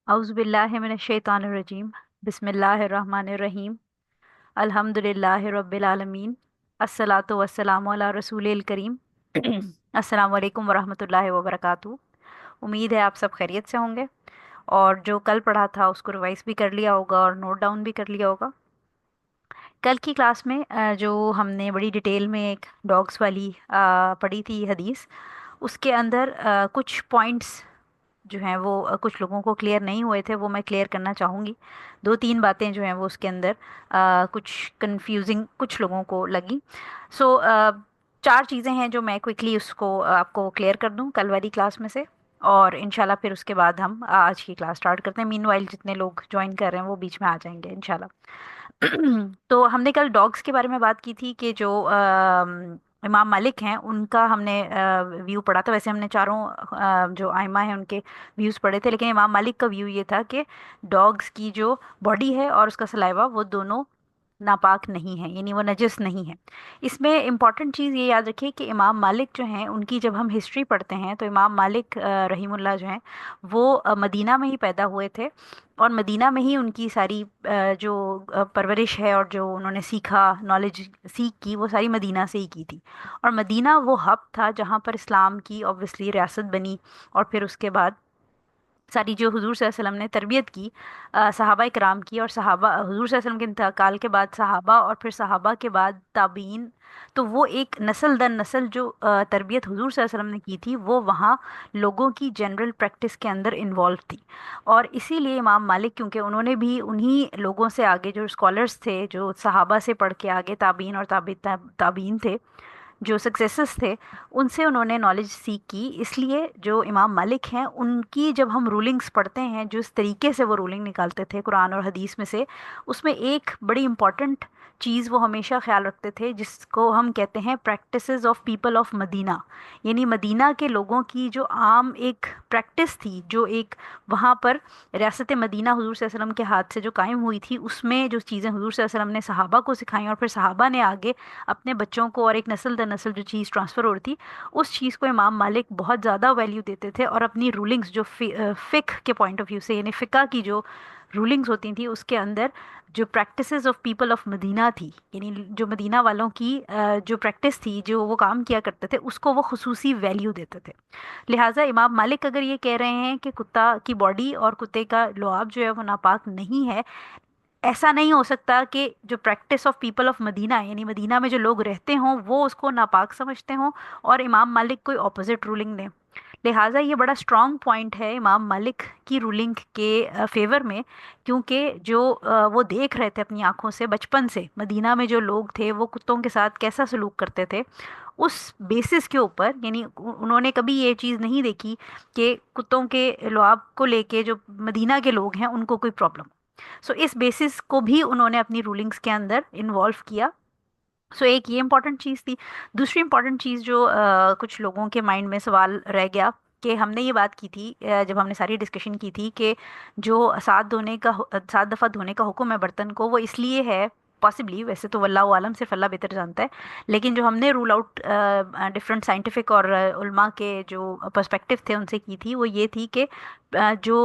औज़ुबिल्लाहिमिनश्शैतानिर्रजीम बिस्मिल्लाहिर्रहमानिर्रहीम अल्हम्दुलिल्लाहि रब्बिल आलमीन अस्सलातु वस्सलामु अला रसूलिल करीम अस्सलामु अलैकुम वरहमतुल्लाहि वबरकातुहू। उम्मीद है आप सब खैरियत से होंगे और जो कल पढ़ा था उसको रिवाइज भी कर लिया होगा और नोट डाउन भी कर लिया होगा। कल की क्लास में जो हमने बड़ी डिटेल में एक डॉग्स वाली पढ़ी थी हदीस, उसके अंदर कुछ पॉइंट्स जो हैं वो कुछ लोगों को क्लियर नहीं हुए थे, वो मैं क्लियर करना चाहूँगी। दो तीन बातें जो हैं वो उसके अंदर कुछ कंफ्यूजिंग कुछ लोगों को लगी। सो चार चीज़ें हैं जो मैं क्विकली उसको आपको क्लियर कर दूं कल वाली क्लास में से, और इंशाल्लाह फिर उसके बाद हम आज की क्लास स्टार्ट करते हैं। मीनवाइल जितने लोग ज्वाइन कर रहे हैं वो बीच में आ जाएंगे इंशाल्लाह। तो हमने कल डॉग्स के बारे में बात की थी कि जो इमाम मालिक हैं उनका हमने व्यू पढ़ा था। वैसे हमने चारों जो आइमा हैं उनके व्यूज़ पढ़े थे, लेकिन इमाम मालिक का व्यू ये था कि डॉग्स की जो बॉडी है और उसका सलाइवा वो दोनों नापाक नहीं है, यानी वो नजस नहीं है। इसमें इम्पॉर्टेंट चीज़ ये याद रखिए कि इमाम मालिक जो हैं उनकी जब हम हिस्ट्री पढ़ते हैं तो इमाम मालिक रहीमुल्लाह जो हैं वो मदीना में ही पैदा हुए थे, और मदीना में ही उनकी सारी जो परवरिश है और जो उन्होंने सीखा, नॉलेज सीख की, वो सारी मदीना से ही की थी। और मदीना वो हब था जहाँ पर इस्लाम की ऑब्वियसली रियासत बनी, और फिर उसके बाद सारी जो हुजूर सल्लल्लाहु अलैहि वसल्लम ने तरबियत की सहाबा इकराम की, और सहाबा हुजूर सल्लल्लाहु अलैहि वसल्लम के इंतकाल के बाद सहाबा, और फिर सहाबा के बाद ताबीन, तो वो एक नस्ल दर नस्ल जो तरबियत हुजूर सल्लल्लाहु अलैहि वसल्लम ने की थी वो वहाँ लोगों की जनरल प्रैक्टिस के अंदर इन्वॉल्व थी। और इसीलिए इमाम मालिक, क्योंकि उन्होंने भी उन्हीं लोगों से आगे जो स्कॉलर्स थे जो सहाबा से पढ़ के आगे ताबीन और ताबीन थे, जो सक्सेसर्स थे, उनसे उन्होंने नॉलेज सीख की। इसलिए जो इमाम मालिक हैं उनकी जब हम रूलिंग्स पढ़ते हैं, जिस तरीके से वो रूलिंग निकालते थे कुरान और हदीस में से, उसमें एक बड़ी इंपॉर्टेंट चीज़ वो हमेशा ख्याल रखते थे जिसको हम कहते हैं practices of people of Medina. यानी मदीना के लोगों की जो आम एक प्रैक्टिस थी, जो एक वहाँ पर रियासत मदीना हुजूर सल्लल्लाहु अलैहि वसल्लम के हाथ से जो कायम हुई थी, उसमें जो चीज़ें हुजूर सल्लल्लाहु अलैहि वसल्लम ने सहाबा को सिखाई और फिर सहाबा ने आगे अपने बच्चों को, और एक नस्ल दर नस्ल जो चीज़ ट्रांसफ़र हो रही थी, उस चीज़ को इमाम मालिक बहुत ज़्यादा वैल्यू देते थे। और अपनी रूलिंग्स जो फ़िक़्ह के पॉइंट ऑफ व्यू से, यानी फ़िक़्ह की जो रूलिंग्स होती थी उसके अंदर जो practices of people of Medina थी, यानी जो मदीना वालों की जो प्रैक्टिस थी, जो वो काम किया करते थे, उसको वो खुसूसी वैल्यू देते थे। लिहाजा इमाम मालिक अगर ये कह रहे हैं कि कुत्ता की बॉडी और कुत्ते का लुआब जो है वो नापाक नहीं है, ऐसा नहीं हो सकता कि जो practice of people of Medina, यानी मदीना में जो लोग रहते हों, वो उसको नापाक समझते हों और इमाम मालिक कोई ऑपोजिट रूलिंग दें। लिहाजा ये बड़ा स्ट्रॉन्ग पॉइंट है इमाम मालिक की रूलिंग के फेवर में, क्योंकि जो वो देख रहे थे अपनी आंखों से बचपन से मदीना में जो लोग थे वो कुत्तों के साथ कैसा सलूक करते थे, उस बेसिस के ऊपर, यानी उन्होंने कभी ये चीज़ नहीं देखी कि कुत्तों के लुआब को लेके जो मदीना के लोग हैं उनको कोई प्रॉब्लम। सो इस बेसिस को भी उन्होंने अपनी रूलिंग्स के अंदर इन्वॉल्व किया। सो एक ये इंपॉर्टेंट चीज़ थी। दूसरी इंपॉर्टेंट चीज़ जो कुछ लोगों के माइंड में सवाल रह गया, कि हमने ये बात की थी जब हमने सारी डिस्कशन की थी कि जो सात दफ़ा धोने का हुक्म है बर्तन को, वो इसलिए है पॉसिबली, वैसे तो वल्लाहु आलम सिर्फ अल्लाह बेहतर जानता है, लेकिन जो हमने रूल आउट डिफरेंट साइंटिफिक और उलमा के जो पर्सपेक्टिव थे उनसे की थी, वो ये थी कि जो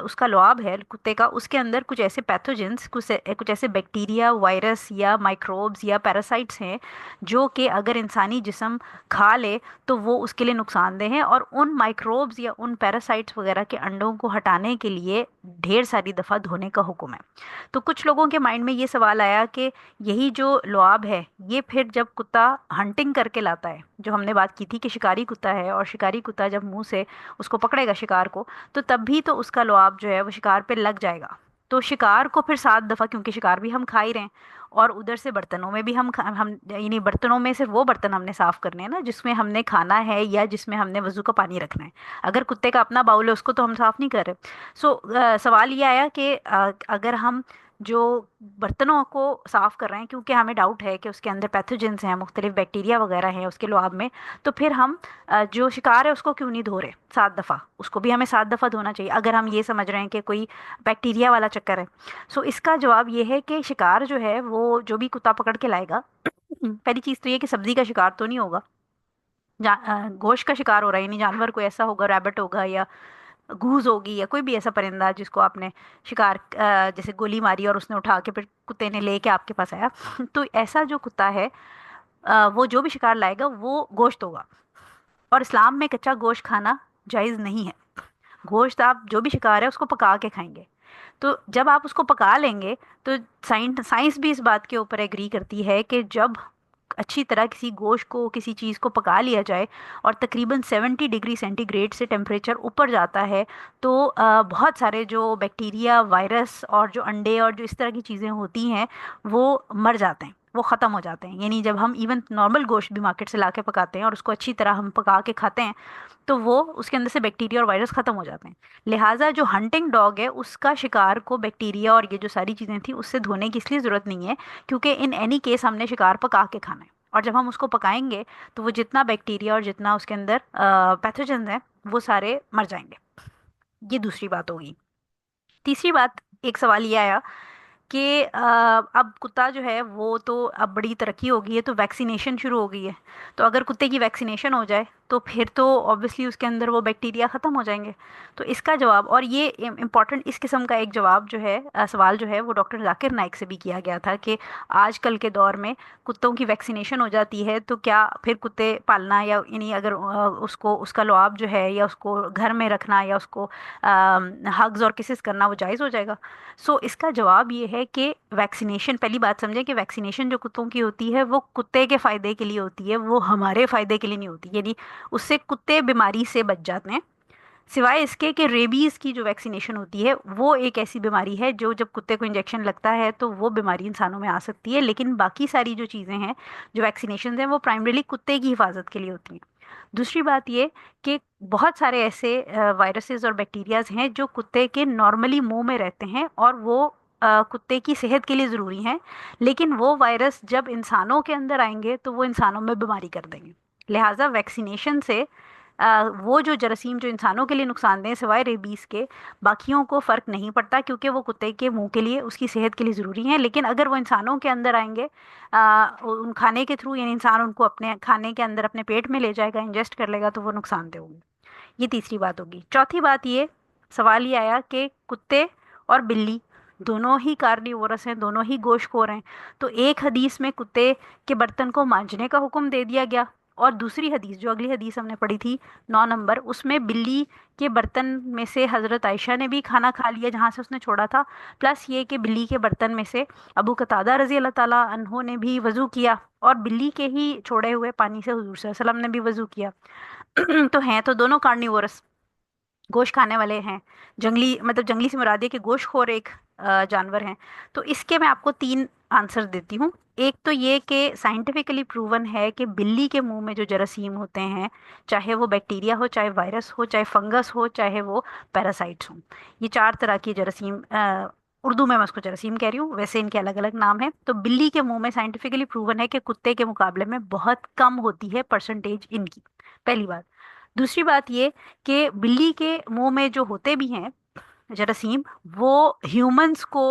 उसका लुआब है कुत्ते का, उसके अंदर कुछ ऐसे पैथोजेंस, कुछ ऐसे बैक्टीरिया, वायरस या माइक्रोब्स या पैरासाइट्स हैं जो कि अगर इंसानी जिस्म खा ले तो वो उसके लिए नुकसानदेह हैं, और उन माइक्रोब्स या उन पैरासाइट्स वगैरह के अंडों को हटाने के लिए ढेर सारी दफ़ा धोने का हुक्म है। तो कुछ लोगों के माइंड में ये सवाल आया कि यही जो लुआब है ये फिर जब कुत्ता हंटिंग करके लाता है, जो हमने बात की थी कि शिकारी कुत्ता है, और शिकारी कुत्ता जब मुंह से उसको पकड़ेगा शिकार को, तो तब भी तो उसका लुआब जो है वो शिकार पे लग जाएगा। तो शिकार को फिर सात दफा, क्योंकि शिकार भी हम खा ही रहे हैं, और उधर से बर्तनों में भी हम यानी बर्तनों में सिर्फ वो बर्तन हमने साफ करने हैं ना जिसमें हमने खाना है या जिसमें हमने वजू का पानी रखना है। अगर कुत्ते का अपना बाउल है उसको तो हम साफ नहीं कर रहे। सो सवाल ये आया कि अगर हम जो बर्तनों को साफ कर रहे हैं, क्योंकि हमें डाउट है कि उसके अंदर पैथोजेंस हैं, मुख्तलिफ बैक्टीरिया वगैरह हैं उसके लुआब में, तो फिर हम जो शिकार है उसको क्यों नहीं धो रहे सात दफ़ा? उसको भी हमें सात दफ़ा धोना चाहिए अगर हम ये समझ रहे हैं कि कोई बैक्टीरिया वाला चक्कर है। सो इसका जवाब ये है कि शिकार जो है वो जो भी कुत्ता पकड़ के लाएगा, पहली चीज़ तो ये कि सब्जी का शिकार तो नहीं होगा, गोश्त का शिकार हो रहा है, यानी जानवर कोई ऐसा होगा, रैबिट होगा या घूस होगी या कोई भी ऐसा परिंदा जिसको आपने शिकार जैसे गोली मारी और उसने उठा के फिर कुत्ते ने लेके आपके पास आया तो ऐसा जो कुत्ता है वो जो भी शिकार लाएगा वो गोश्त होगा। और इस्लाम में कच्चा गोश्त खाना जायज़ नहीं है। गोश्त आप जो भी शिकार है उसको पका के खाएंगे। तो जब आप उसको पका लेंगे तो साइंस भी इस बात के ऊपर एग्री करती है कि जब अच्छी तरह किसी गोश्त को किसी चीज़ को पका लिया जाए और तकरीबन 70 डिग्री सेंटीग्रेड से टेम्परेचर ऊपर जाता है तो बहुत सारे जो बैक्टीरिया वायरस और जो अंडे और जो इस तरह की चीज़ें होती हैं वो मर जाते हैं, वो ख़त्म हो जाते हैं। यानी जब हम इवन नॉर्मल गोश्त भी मार्केट से ला के पकाते हैं और उसको अच्छी तरह हम पका के खाते हैं तो वो उसके अंदर से बैक्टीरिया और वायरस खत्म हो जाते हैं। लिहाजा जो हंटिंग डॉग है उसका शिकार को बैक्टीरिया और ये जो सारी चीज़ें थी उससे धोने की इसलिए ज़रूरत नहीं है क्योंकि इन एनी केस हमने शिकार पका के खाना है। और जब हम उसको पकाएंगे तो वो जितना बैक्टीरिया और जितना उसके अंदर पैथोजन हैं वो सारे मर जाएंगे। ये दूसरी बात होगी। तीसरी बात, एक सवाल ये आया कि अब कुत्ता जो है वो तो अब बड़ी तरक्की हो गई है तो वैक्सीनेशन शुरू हो गई है। तो अगर कुत्ते की वैक्सीनेशन हो जाए तो फिर तो ऑब्वियसली उसके अंदर वो बैक्टीरिया ख़त्म हो जाएंगे। तो इसका जवाब, और ये इम्पॉर्टेंट इस किस्म का एक जवाब जो है सवाल जो है वो डॉक्टर जाकिर नाइक से भी किया गया था कि आजकल के दौर में कुत्तों की वैक्सीनेशन हो जाती है तो क्या फिर कुत्ते पालना या यानी अगर उसको उसका लुआब जो है या उसको घर में रखना या उसको हग्स और किसेस करना वो जायज़ हो जाएगा। सो इसका जवाब ये है कि वैक्सीनेशन, पहली बात समझें कि वैक्सीनेशन जो कुत्तों की होती है वो कुत्ते के फायदे के लिए होती है, वो हमारे फायदे के लिए नहीं होती। यानी उससे कुत्ते बीमारी से बच जाते हैं। सिवाय इसके कि रेबीज की जो वैक्सीनेशन होती है वो एक ऐसी बीमारी है जो जब कुत्ते को इंजेक्शन लगता है तो वो बीमारी इंसानों में आ सकती है। लेकिन बाकी सारी जो चीज़ें हैं, जो वैक्सीनेशन हैं, वो प्राइमरीली कुत्ते की हिफाजत के लिए होती हैं। दूसरी बात ये कि बहुत सारे ऐसे वायरसेस और बैक्टीरियाज हैं जो कुत्ते के नॉर्मली मुंह में रहते हैं और वो कुत्ते की सेहत के लिए ज़रूरी हैं। लेकिन वो वायरस जब इंसानों के अंदर आएंगे तो वो इंसानों में बीमारी कर देंगे। लिहाजा वैक्सीनेशन से वो जो जरासीम जो इंसानों के लिए नुकसानदेह हैं, सिवाय रेबीज के बाकियों को फ़र्क नहीं पड़ता क्योंकि वो कुत्ते के मुंह के लिए उसकी सेहत के लिए ज़रूरी हैं। लेकिन अगर वो इंसानों के अंदर आएंगे उन खाने के थ्रू, यानी इंसान उनको अपने खाने के अंदर अपने पेट में ले जाएगा, इंजेस्ट कर लेगा, तो वो नुकसानदेह होंगे। ये तीसरी बात होगी। चौथी बात ये, सवाल ये आया कि कुत्ते और बिल्ली दोनों ही कार्निवोरस हैं, दोनों ही गोश्तखोर हैं। तो एक हदीस में कुत्ते के बर्तन को मांजने का हुक्म दे दिया गया और दूसरी हदीस, जो अगली हदीस हमने पढ़ी थी 9 नंबर, उसमें बिल्ली के बर्तन में से हजरत आयशा ने भी खाना खा लिया जहाँ से उसने छोड़ा था। प्लस ये कि बिल्ली के बर्तन में से अबू कतादा रजी अल्लाह ताला अन्हो ने भी वजू किया और बिल्ली के ही छोड़े हुए पानी से हुजूर सल्लल्लाहु अलैहि वसल्लम ने भी वजू किया। तो हैं तो दोनों कार्निवोरस, गोश्त खाने वाले हैं। जंगली, मतलब जंगली से मुराद है कि गोश्तखोर एक जानवर हैं। तो इसके मैं आपको तीन आंसर देती हूँ। एक तो ये कि साइंटिफिकली प्रूवन है कि बिल्ली के मुंह में जो जरासीम होते हैं, चाहे वो बैक्टीरिया हो, चाहे वायरस हो, चाहे फंगस हो, चाहे वो पैरासाइट्स हों, ये चार तरह की जरासीम, उर्दू में मैं उसको जरासीम कह रही हूँ, वैसे इनके अलग अलग नाम हैं। तो बिल्ली के मुंह में साइंटिफिकली प्रूवन है कि कुत्ते के मुकाबले में बहुत कम होती है परसेंटेज इनकी। पहली बात। दूसरी बात ये कि बिल्ली के मुंह में जो होते भी हैं जरासीम, वो ह्यूमंस को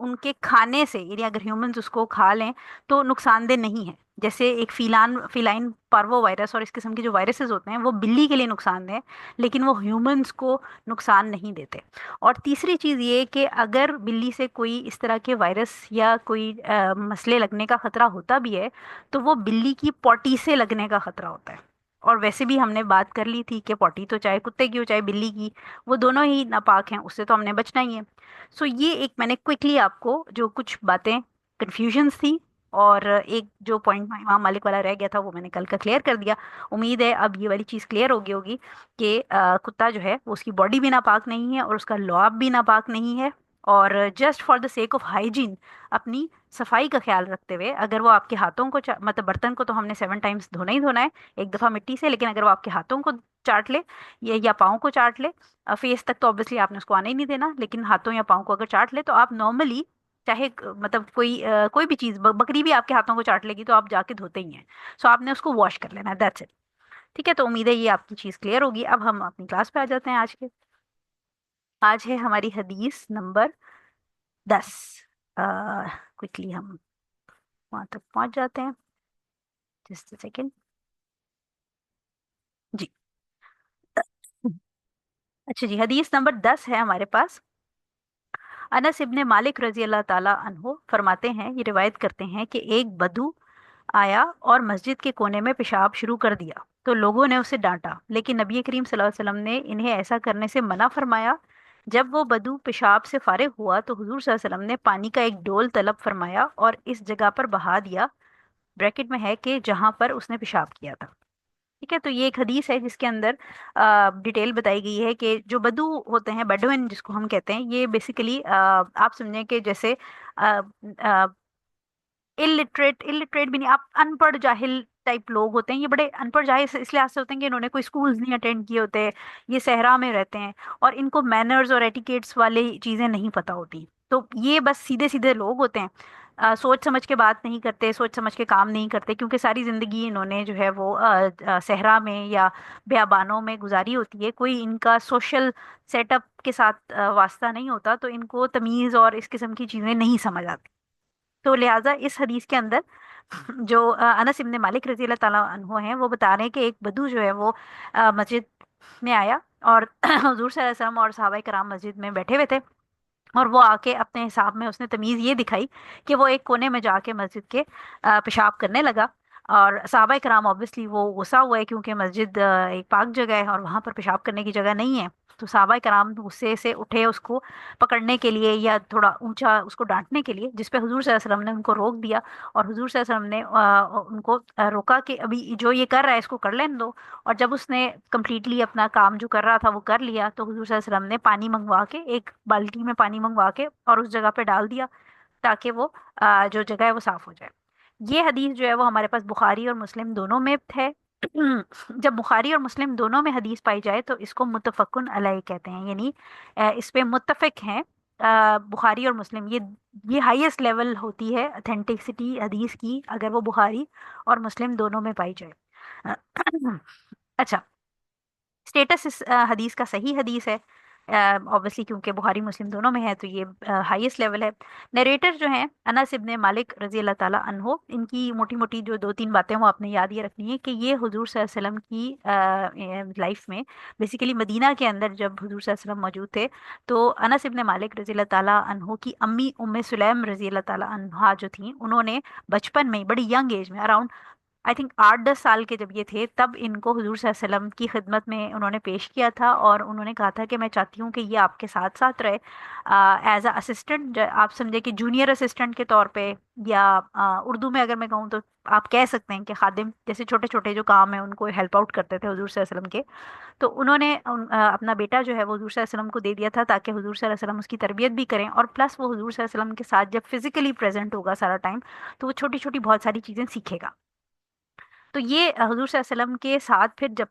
उनके खाने से, यानी अगर ह्यूमंस उसको खा लें तो नुकसानदेह नहीं है। जैसे एक फिलाइन पार्वो वायरस और इस किस्म के जो वायरसेस होते हैं वो बिल्ली के लिए नुकसानदेह हैं, लेकिन वो ह्यूमंस को नुकसान नहीं देते। और तीसरी चीज़ ये कि अगर बिल्ली से कोई इस तरह के वायरस या कोई मसले लगने का खतरा होता भी है तो वो बिल्ली की पॉटी से लगने का खतरा होता है। और वैसे भी हमने बात कर ली थी कि पॉटी तो चाहे कुत्ते की हो चाहे बिल्ली की, वो दोनों ही नापाक हैं, उससे तो हमने बचना ही है। सो ये एक मैंने क्विकली आपको जो कुछ बातें कन्फ्यूजन्स थी और एक जो पॉइंट इमाम मालिक वाला रह गया था वो मैंने कल का क्लियर कर दिया। उम्मीद है अब ये वाली चीज़ क्लियर हो गई होगी कि कुत्ता जो है वो उसकी बॉडी भी नापाक नहीं है और उसका लुआब भी नापाक नहीं है। और just for the sake of hygiene, अपनी सफाई का ख्याल रखते हुए, अगर वो आपके हाथों को मतलब बर्तन को तो हमने 7 टाइम्स धोना ही धोना है, एक दफ़ा मिट्टी से, लेकिन अगर वो आपके हाथों को चाट ले या पाँव को चाट ले, फेस तक तो ऑब्वियसली आपने उसको आने ही नहीं देना, लेकिन हाथों या पाँव को अगर चाट ले तो आप नॉर्मली, चाहे मतलब कोई भी चीज़, बकरी भी आपके हाथों को चाट लेगी तो आप जाके धोते ही हैं। सो आपने उसको वॉश कर लेना है, दैट्स इट। ठीक है, तो उम्मीद है ये आपकी चीज़ क्लियर होगी। अब हम अपनी क्लास पे आ जाते हैं। आज है हमारी हदीस नंबर 10। क्विकली हम वहाँ तक पहुँच जाते हैं। Just second. जी। अच्छा जी, हदीस नंबर 10 है हमारे पास। अनस इब्ने मालिक रजी अल्लाह ताला अन्हो फरमाते हैं, ये रिवायत करते हैं कि एक बदू आया और मस्जिद के कोने में पेशाब शुरू कर दिया, तो लोगों ने उसे डांटा, लेकिन नबी करीम सल्लल्लाहु अलैहि वसल्लम ने इन्हें ऐसा करने से मना फरमाया। जब वो बदू पेशाब से फारिग हुआ तो हुजूर सल्लल्लाहु अलैहि वसल्लम ने पानी का एक डोल तलब फरमाया और इस जगह पर बहा दिया, ब्रैकेट में है कि जहां पर उसने पेशाब किया था। ठीक है, तो ये एक हदीस है जिसके अंदर डिटेल बताई गई है कि जो बदू होते हैं, बडुइन जिसको हम कहते हैं, ये बेसिकली आप समझें कि जैसे इलिटरेट, इलिटरेट भी नहीं, आप अनपढ़ जाहिल टाइप लोग होते हैं। ये बड़े अनपढ़ जाहिल इसलिए ऐसे होते हैं कि इन्होंने कोई स्कूल्स नहीं अटेंड किए होते, ये सहरा में रहते हैं और इनको मैनर्स और एटिकेट्स वाले चीजें नहीं पता होती। तो ये बस सीधे सीधे लोग होते हैं, सोच समझ के बात नहीं करते, सोच समझ के काम नहीं करते, क्योंकि सारी जिंदगी इन्होंने जो है वो सहरा में या बेयाबानों में गुजारी होती है। कोई इनका सोशल सेटअप के साथ वास्ता नहीं होता, तो इनको तमीज और इस किस्म की चीजें नहीं समझ आती। तो लिहाजा इस हदीस के अंदर जो अनस इब्ने मालिक रजी अल्लाह ताला अन्हो हैं, वो बता रहे हैं कि एक बदू जो है वो मस्जिद में आया और हुजूर सल्लल्लाहु अलैहि वसल्लम और सहाबाए कराम मस्जिद में बैठे हुए थे, और वो आके अपने हिसाब में उसने तमीज ये दिखाई कि वो एक कोने में जाके मस्जिद के पेशाब करने लगा। और सहाबा कराम ऑब्वियसली वो गुस्सा हुए, क्योंकि मस्जिद एक पाक जगह है और वहां पर पेशाब करने की जगह नहीं है। तो सहाबा कराम गुस्से से उठे उसको पकड़ने के लिए या थोड़ा ऊंचा उसको डांटने के लिए, जिस पे हुजूर सल्लल्लाहु अलैहि वसल्लम ने उनको रोक दिया। और हुजूर सल्लल्लाहु अलैहि वसल्लम ने उनको रोका कि अभी जो ये कर रहा है इसको कर लेने दो। और जब उसने कंप्लीटली अपना काम जो कर रहा था वो कर लिया, तो हुजूर सल्लल्लाहु अलैहि वसल्लम ने पानी मंगवा के, एक बाल्टी में पानी मंगवा के और उस जगह पे डाल दिया, ताकि वो जो जगह है वो साफ हो जाए। ये हदीस जो है वो हमारे पास बुखारी और मुस्लिम दोनों में है। जब बुखारी और मुस्लिम दोनों में हदीस पाई जाए तो इसको मुत्तफकुन अलैह कहते हैं, यानी इस पे मुत्तफिक हैं बुखारी और मुस्लिम। ये हाईएस्ट लेवल होती है अथेंटिसिटी हदीस की, अगर वो बुखारी और मुस्लिम दोनों में पाई जाए। अच्छा, स्टेटस इस हदीस का सही हदीस है ऑब्वियसली, क्योंकि बुखारी मुस्लिम दोनों में है, तो ये हाईएस्ट लेवल है। नरेटर जो हैं अनस इब्ने मालिक रजी अल्लाह ताला अन्हो, इनकी मोटी मोटी जो दो तीन बातें वो आपने याद ये रखनी है कि ये हुजूर सल्लल्लाहु अलैहि वसल्लम की लाइफ में, बेसिकली मदीना के अंदर जब हुजूर सल्लल्लाहु अलैहि वसल्लम मौजूद थे, तो अनस इब्ने मालिक रजी अल्लाह ताला अन्हो की अम्मी उम्मे सुलैम रजी अल्लाह ताला अन्हा जो थी, उन्होंने बचपन में ही, बड़ी यंग एज में, अराउंड आई थिंक 8-10 साल के जब ये थे, तब इनको हुजूर सल्लल्लाहु अलैहि वसल्लम की खिदमत में उन्होंने पेश किया था। और उन्होंने कहा था कि मैं चाहती हूँ कि ये आपके साथ साथ रहे एज अ असिस्टेंट, आप समझे कि जूनियर असिस्टेंट के तौर पे, या उर्दू में अगर मैं कहूँ तो आप कह सकते हैं कि खादिम, जैसे छोटे छोटे जो काम है उनको हेल्प आउट करते थे हुजूर सल्लल्लाहु अलैहि वसल्लम के। तो उन्होंने अपना बेटा जो है वो हुजूर सल्लल्लाहु अलैहि वसल्लम को दे दिया था, ताकि हुजूर सल्लल्लाहु अलैहि वसल्लम उसकी तरबियत भी करें, और प्लस वो हुजूर सल्लल्लाहु अलैहि वसल्लम के साथ जब फिजिकली प्रेजेंट होगा सारा टाइम, तो वो छोटी छोटी बहुत सारी चीजें सीखेगा। तो ये हुजूर सल्लल्लाहु अलैहि वसल्लम के साथ फिर जब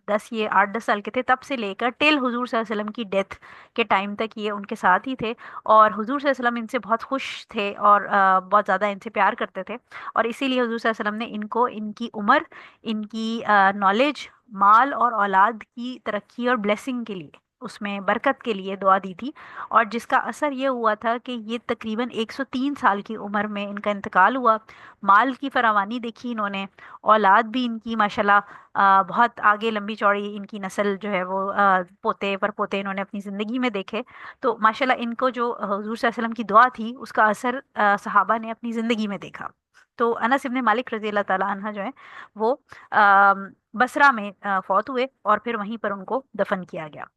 8-10 साल के थे, तब से लेकर टिल हुजूर सल्लल्लाहु अलैहि वसल्लम की डेथ के टाइम तक ये उनके साथ ही थे। और हुजूर सल्लल्लाहु अलैहि वसल्लम इनसे बहुत खुश थे और बहुत ज़्यादा इनसे प्यार करते थे। और इसीलिए हुजूर सल्लल्लाहु अलैहि वसल्लम ने इनको इनकी उम्र, इनकी नॉलेज, माल और औलाद की तरक्की और ब्लेसिंग के लिए, उसमें बरकत के लिए दुआ दी थी। और जिसका असर ये हुआ था कि ये तकरीबन 103 साल की उम्र में इनका इंतकाल हुआ। माल की फरावानी देखी इन्होंने, औलाद भी इनकी माशाल्लाह बहुत आगे लंबी चौड़ी इनकी नस्ल जो है वो पोते पर पोते इन्होंने अपनी ज़िंदगी में देखे। तो माशाल्लाह इनको जो हुजूर सल्लल्लाहु अलैहि वसल्लम की दुआ थी उसका असर सहाबा ने अपनी ज़िंदगी में देखा। तो अनस इब्ने मालिक रजी अल्लाह ताला अन्हा जो है वो बसरा में फौत हुए और फिर वहीं पर उनको दफन किया गया।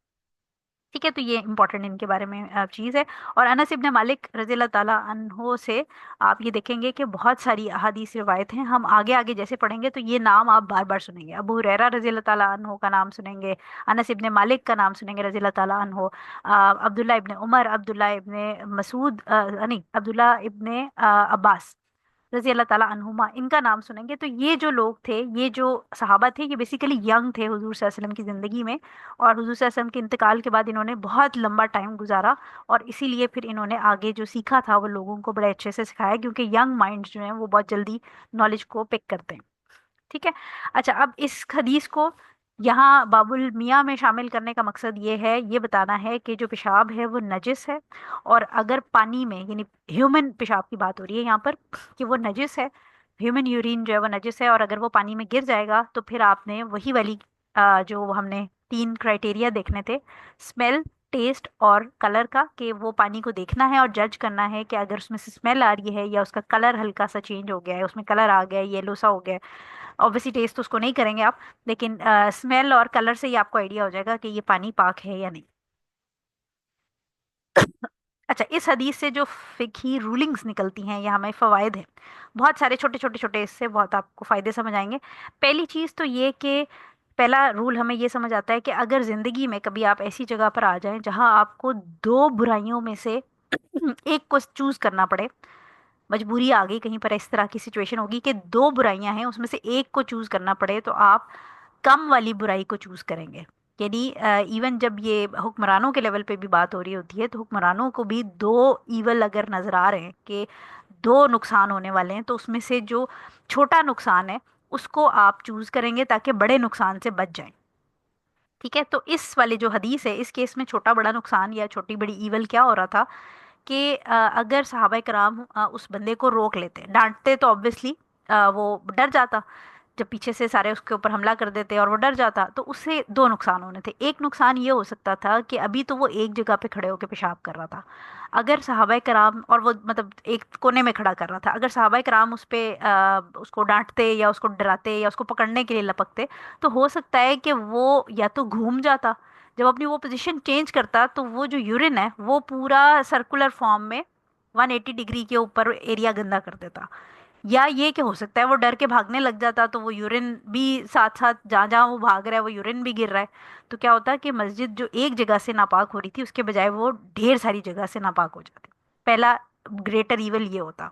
ठीक है, तो ये इंपॉर्टेंट इनके बारे में चीज़ है। और अनस इब्ने मालिक रज़ी अल्लाह ताला अन्हो से आप ये देखेंगे कि बहुत सारी अहादीस रिवायत हैं। हम आगे आगे जैसे पढ़ेंगे तो ये नाम आप बार बार सुनेंगे, अबू हुरैरा रज़ी अल्लाह ताला अन्हो का नाम सुनेंगे, अनस इब्ने मालिक का नाम सुनेंगे रज़ी अल्लाह ताला अन्हो, अब्दुल्ला इब्ने उमर, अब्दुल्ला इब्ने मसूद, नहीं, अब्दुल्ला इब्ने अब्बास रजी अल्लाह ताला अन्हुमा, इनका नाम सुनेंगे। तो ये जो लोग थे, ये जो सहाबा थे, ये बेसिकली यंग थे हुजूर सल्लल्लाहु अलैहि वसल्लम की ज़िंदगी में। और हुजूर सल्लल्लाहु अलैहि वसल्लम के इंतकाल के बाद इन्होंने बहुत लंबा टाइम गुजारा, और इसीलिए फिर इन्होंने आगे जो सीखा था वो लोगों को बड़े अच्छे से सिखाया, क्योंकि यंग माइंड्स जो हैं वो बहुत जल्दी नॉलेज को पिक करते हैं। ठीक है। अच्छा, अब इस हदीस को यहाँ बाबुल मियाँ में शामिल करने का मकसद ये है, ये बताना है कि जो पेशाब है वो नजिस है। और अगर पानी में, यानी ह्यूमन पेशाब की बात हो रही है यहाँ पर, कि वो नजिस है, ह्यूमन यूरिन जो है वो नजिस है, और अगर वो पानी में गिर जाएगा तो फिर आपने वही वाली जो हमने तीन क्राइटेरिया देखने थे, स्मेल, टेस्ट और कलर का, कि वो पानी को देखना है और जज करना है कि अगर उसमें से स्मेल आ रही है या उसका कलर हल्का सा चेंज हो गया है, उसमें कलर आ गया है, येलो सा हो गया है। ऑब्वियसली टेस्ट तो उसको नहीं करेंगे आप, लेकिन स्मेल और कलर से ही आपको आइडिया हो जाएगा कि ये पानी पाक है या नहीं। अच्छा, इस हदीस से जो फिकही रूलिंग्स निकलती हैं या हमें फवायद हैं, बहुत सारे छोटे छोटे छोटे, इससे बहुत आपको फायदे समझ आएंगे। पहली चीज़ तो ये कि पहला रूल हमें ये समझ आता है कि अगर ज़िंदगी में कभी आप ऐसी जगह पर आ जाएं जहां आपको दो बुराइयों में से एक को चूज करना पड़े, मजबूरी आ गई कहीं पर, इस तरह की सिचुएशन होगी कि दो बुराइयां हैं उसमें से एक को चूज करना पड़े, तो आप कम वाली बुराई को चूज करेंगे। यानी इवन जब ये हुक्मरानों के लेवल पे भी बात हो रही होती है, तो हुक्मरानों को भी दो ईवल अगर नजर आ रहे हैं कि दो नुकसान होने वाले हैं, तो उसमें से जो छोटा नुकसान है उसको आप चूज करेंगे ताकि बड़े नुकसान से बच जाएं। ठीक है, तो इस वाले जो हदीस है, इस केस में छोटा बड़ा नुकसान या छोटी बड़ी ईवल क्या हो रहा था कि अगर सहाबा कराम उस बंदे को रोक लेते, डांटते, तो ऑब्वियसली वो डर जाता। जब पीछे से सारे उसके ऊपर हमला कर देते और वो डर जाता, तो उससे दो नुकसान होने थे। एक नुकसान ये हो सकता था कि अभी तो वो एक जगह पे खड़े होकर पेशाब कर रहा था, अगर सहाबा कराम, और वो मतलब एक कोने में खड़ा कर रहा था, अगर सहाबा कराम उस पे उसको डांटते या उसको डराते या उसको पकड़ने के लिए लपकते, तो हो सकता है कि वो या तो घूम जाता, जब अपनी वो पोजीशन चेंज करता तो वो जो यूरिन है वो पूरा सर्कुलर फॉर्म में 180 डिग्री के ऊपर एरिया गंदा कर देता। या ये कि हो सकता है वो डर के भागने लग जाता, तो वो यूरिन भी साथ साथ, जहाँ जहाँ वो भाग रहा है वो यूरिन भी गिर रहा है, तो क्या होता है कि मस्जिद जो एक जगह से नापाक हो रही थी उसके बजाय वो ढेर सारी जगह से नापाक हो जाती। पहला ग्रेटर इवल ये होता।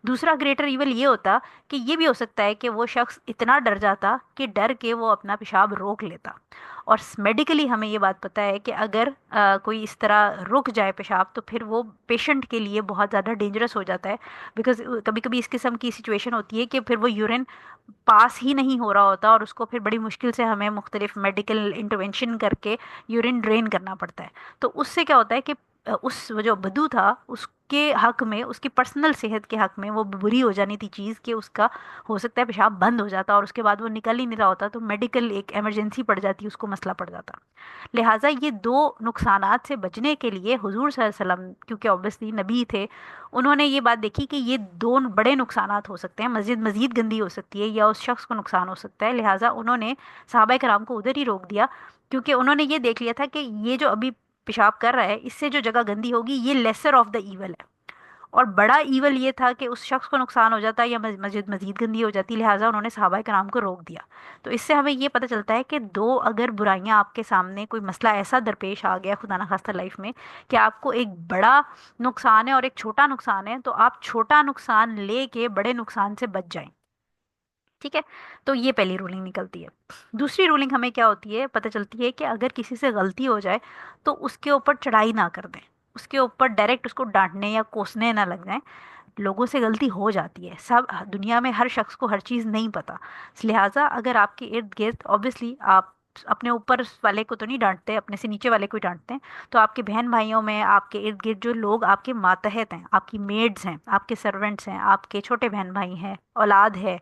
दूसरा ग्रेटर इवल ये होता कि ये भी हो सकता है कि वो शख्स इतना डर जाता कि डर के वो अपना पेशाब रोक लेता। और मेडिकली हमें ये बात पता है कि अगर कोई इस तरह रुक जाए पेशाब, तो फिर वो पेशेंट के लिए बहुत ज़्यादा डेंजरस हो जाता है। बिकॉज कभी कभी इस किस्म की सिचुएशन होती है कि फिर वो यूरिन पास ही नहीं हो रहा होता और उसको फिर बड़ी मुश्किल से हमें मुख्तलिफ मेडिकल इंटरवेंशन करके यूरिन ड्रेन करना पड़ता है। तो उससे क्या होता है कि उस वो जो बदू था उसके हक में, उसकी पर्सनल सेहत के हक में वो बुरी हो जानी थी चीज़, कि उसका हो सकता है पेशाब बंद हो जाता और उसके बाद वो निकल ही नहीं रहा होता, तो मेडिकल एक इमरजेंसी पड़ जाती, उसको मसला पड़ जाता। लिहाजा ये दो नुकसानात से बचने के लिए हुजूर सल्लल्लाहु अलैहि वसल्लम, क्योंकि ऑब्वियसली नबी थे, उन्होंने ये बात देखी कि ये दो बड़े नुकसानात हो सकते हैं, मस्जिद मजीद गंदी हो सकती है या उस शख्स को नुकसान हो सकता है, लिहाजा उन्होंने सहाबा कराम को उधर ही रोक दिया। क्योंकि उन्होंने ये देख लिया था कि ये जो अभी पेशाब कर रहा है, इससे जो जगह गंदी होगी ये लेसर ऑफ द ईवल है, और बड़ा ईवल ये था कि उस शख्स को नुकसान हो जाता या मस्जिद मजीद गंदी हो जाती, लिहाजा उन्होंने सहाबा कराम को रोक दिया। तो इससे हमें ये पता चलता है कि दो अगर बुराइयां आपके सामने, कोई मसला ऐसा दरपेश आ गया खुदा ना खास्ता लाइफ में कि आपको एक बड़ा नुकसान है और एक छोटा नुकसान है, तो आप छोटा नुकसान लेके बड़े नुकसान से बच जाएं। ठीक है, तो ये पहली रूलिंग निकलती है। दूसरी रूलिंग हमें क्या होती है, पता चलती है कि अगर किसी से गलती हो जाए तो उसके ऊपर चढ़ाई ना कर दें, उसके ऊपर डायरेक्ट उसको डांटने या कोसने ना लग जाएं। लोगों से गलती हो जाती है, सब दुनिया में हर शख्स को हर चीज़ नहीं पता। लिहाजा अगर आपके इर्द गिर्द, ऑब्वियसली आप अपने ऊपर वाले को तो नहीं डांटते, अपने से नीचे वाले को ही डांटते हैं, तो आपके बहन भाइयों में, आपके इर्द गिर्द जो लोग आपके मातहत हैं, आपकी मेड्स हैं, आपके सर्वेंट्स हैं, आपके छोटे बहन भाई हैं, औलाद है,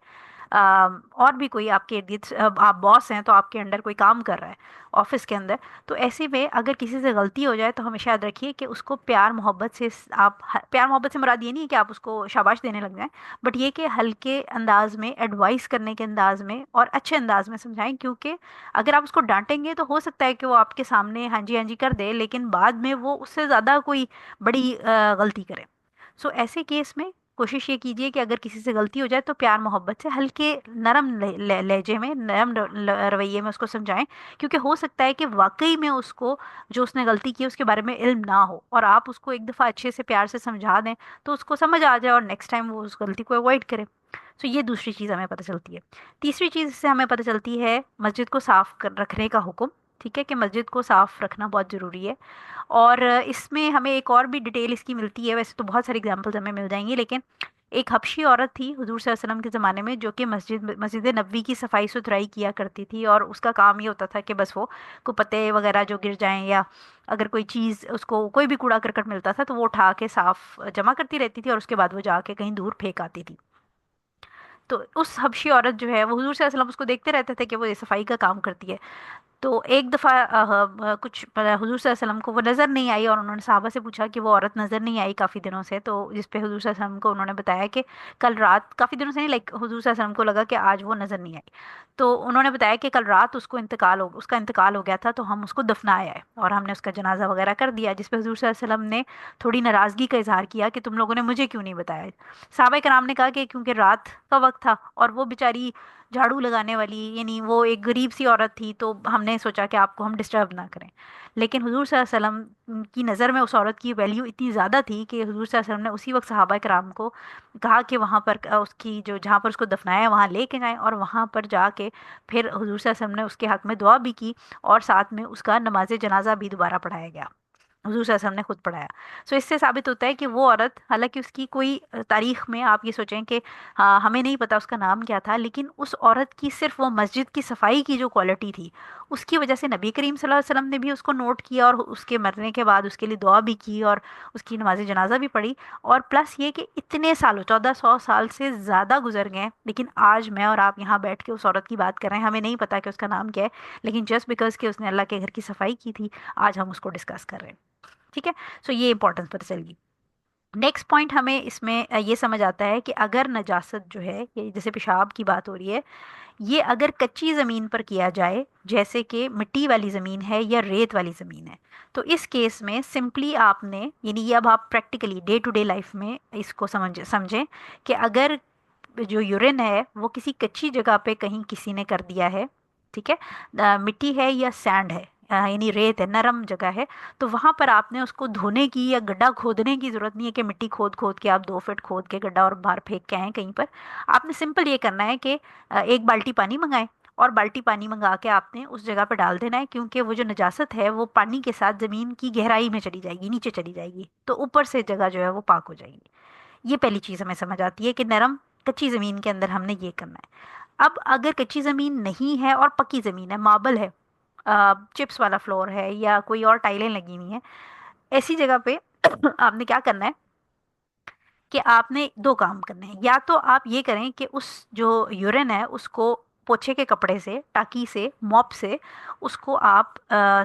और भी कोई आपके इर्द गिर्द, आप बॉस हैं तो आपके अंडर कोई काम कर रहा है ऑफिस के अंदर, तो ऐसे में अगर किसी से गलती हो जाए तो हमेशा याद रखिए कि उसको प्यार मोहब्बत से, आप प्यार मोहब्बत से मुराद ये नहीं है कि आप उसको शाबाश देने लग जाएं, बट ये कि हल्के अंदाज में, एडवाइस करने के अंदाज में और अच्छे अंदाज में समझाएं। क्योंकि अगर आप उसको डांटेंगे तो हो सकता है कि वो आपके सामने हाँ जी कर दे, लेकिन बाद में वो उससे ज़्यादा कोई बड़ी गलती करे। सो ऐसे केस में कोशिश ये कीजिए कि अगर किसी से गलती हो जाए तो प्यार मोहब्बत से, हल्के नरम लहजे में, नरम रवैये में उसको समझाएं। क्योंकि हो सकता है कि वाकई में उसको, जो उसने गलती की उसके बारे में इल्म ना हो, और आप उसको एक दफ़ा अच्छे से प्यार से समझा दें तो उसको समझ आ जाए और नेक्स्ट टाइम वो उस गलती को अवॉइड करे। सो ये दूसरी चीज़ हमें पता चलती है। तीसरी चीज़ इससे हमें पता चलती है मस्जिद को साफ रखने का हुक्म। ठीक है, कि मस्जिद को साफ रखना बहुत ज़रूरी है। और इसमें हमें एक और भी डिटेल इसकी मिलती है, वैसे तो बहुत सारी एग्जांपल्स हमें मिल जाएंगी, लेकिन एक हबशी औरत थी हुजूर सल्लल्लाहु अलैहि वसल्लम के ज़माने में, जो कि मस्जिद मस्जिद नबवी की सफाई सुथराई किया करती थी, और उसका काम ये होता था कि बस वो को पत्ते वगैरह जो गिर जाएं, या अगर कोई चीज़, उसको कोई भी कूड़ा करकट मिलता था तो वो उठा के साफ जमा करती रहती थी और उसके बाद वो जाके कहीं दूर फेंक आती थी। तो उस हबशी औरत जो है, वो हुजूर सल्लल्लाहु अलैहि वसल्लम उसको देखते रहते थे कि वो ये सफाई का काम करती है। तो एक दफ़ा कुछ हुजूर सल्लल्लाहु अलैहि वसल्लम को वो नज़र नहीं आई, और उन्होंने सहाबा से पूछा कि वो औरत नज़र नहीं आई काफ़ी दिनों से। तो जिस पे हुजूर सल्लल्लाहु अलैहि वसल्लम को उन्होंने बताया कि कल रात, काफ़ी दिनों से नहीं, लाइक हुजूर सल्लल्लाहु अलैहि वसल्लम को लगा कि आज वो नज़र नहीं आई। तो उन्होंने बताया कि कल रात उसका इंतकाल हो गया था, तो हम उसको दफनाया है और हमने उसका जनाजा वगैरह कर दिया। जिस पे हुजूर सल्लल्लाहु अलैहि वसल्लम ने थोड़ी नाराज़गी का इजहार किया कि तुम लोगों ने मुझे क्यों नहीं बताया। सहाबा कराम ने कहा कि क्योंकि रात का वक्त था और वो बेचारी झाड़ू लगाने वाली, यानी वो एक गरीब सी औरत थी, तो हमने सोचा कि आपको हम डिस्टर्ब ना करें। लेकिन हुजूर सल्लल्लाहु अलैहि वसल्लम की नज़र में उस औरत की वैल्यू इतनी ज़्यादा थी कि हुजूर सल्लल्लाहु अलैहि वसल्लम ने उसी वक्त सहाबा कराम को कहा कि वहाँ पर उसकी जो, जहाँ पर उसको दफनाया है वहाँ लेके जाएं, और वहाँ पर जाके फिर हुजूर सल्लल्लाहु अलैहि वसल्लम ने उसके हक में दुआ भी की, और साथ में उसका नमाज जनाजा भी दोबारा पढ़ाया गया। हुजूर सल्लल्लाहु अलैहि वसल्लम ने खुद पढ़ाया। सो इससे साबित होता है कि वो औरत, हालांकि उसकी कोई तारीख में आप ये सोचें कि हाँ हमें नहीं पता उसका नाम क्या था, लेकिन उस औरत की सिर्फ वो मस्जिद की सफाई की जो क्वालिटी थी, उसकी वजह से नबी करीम सल्लल्लाहु अलैहि वसल्लम ने भी उसको नोट किया, और उसके मरने के बाद उसके लिए दुआ भी की, और उसकी नमाज जनाजा भी पढ़ी। और प्लस ये कि इतने सालों, 1400 साल से ज़्यादा गुजर गए, लेकिन आज मैं और आप यहाँ बैठ के उस औरत की बात कर रहे हैं, हमें नहीं पता कि उसका नाम क्या है, लेकिन जस्ट बिकॉज कि उसने अल्लाह के घर की सफाई की थी, आज हम उसको डिस्कस कर रहे हैं। ठीक है। सो ये इंपॉर्टेंस पता चल गई। नेक्स्ट पॉइंट हमें इसमें ये समझ आता है कि अगर नजासत जो है, ये जैसे पेशाब की बात हो रही है, ये अगर कच्ची ज़मीन पर किया जाए, जैसे कि मिट्टी वाली ज़मीन है या रेत वाली ज़मीन है, तो इस केस में सिंपली आपने, यानी ये अब आप practically day to day life में इसको समझें कि अगर जो यूरिन है वो किसी कच्ची जगह पे कहीं किसी ने कर दिया है, ठीक है, मिट्टी है या सैंड है, यानी रेत है, नरम जगह है, तो वहां पर आपने उसको धोने की या गड्ढा खोदने की जरूरत नहीं है कि मिट्टी खोद खोद के आप 2 फीट खोद के गड्ढा और बाहर फेंक के आए कहीं पर। आपने सिंपल ये करना है कि एक बाल्टी पानी मंगाएं, और बाल्टी पानी मंगा के आपने उस जगह पे डाल देना है, क्योंकि वो जो नजासत है वो पानी के साथ जमीन की गहराई में चली जाएगी, नीचे चली जाएगी, तो ऊपर से जगह जो है वो पाक हो जाएगी। ये पहली चीज हमें समझ आती है कि नरम कच्ची जमीन के अंदर हमने ये करना है। अब अगर कच्ची जमीन नहीं है और पक्की जमीन है, मार्बल है, चिप्स वाला फ्लोर है, या कोई और टाइलें लगी हुई हैं, ऐसी जगह पे आपने क्या करना है कि आपने दो काम करने हैं। या तो आप ये करें कि उस जो यूरिन है उसको पोछे के कपड़े से, टाकी से, मॉप से उसको आप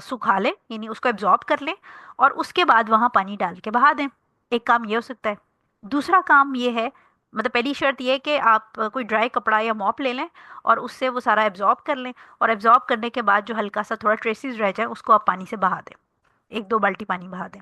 सुखा लें, यानी उसको एब्जॉर्ब कर लें, और उसके बाद वहां पानी डाल के बहा दें। एक काम ये हो सकता है। दूसरा काम ये है, मतलब पहली शर्त ये है कि आप कोई ड्राई कपड़ा या मॉप ले लें और उससे वो सारा एब्जॉर्ब कर लें, और एब्जॉर्ब करने के बाद जो हल्का सा थोड़ा ट्रेसिस रह जाए उसको आप पानी से बहा दें, 1-2 बाल्टी पानी बहा दें।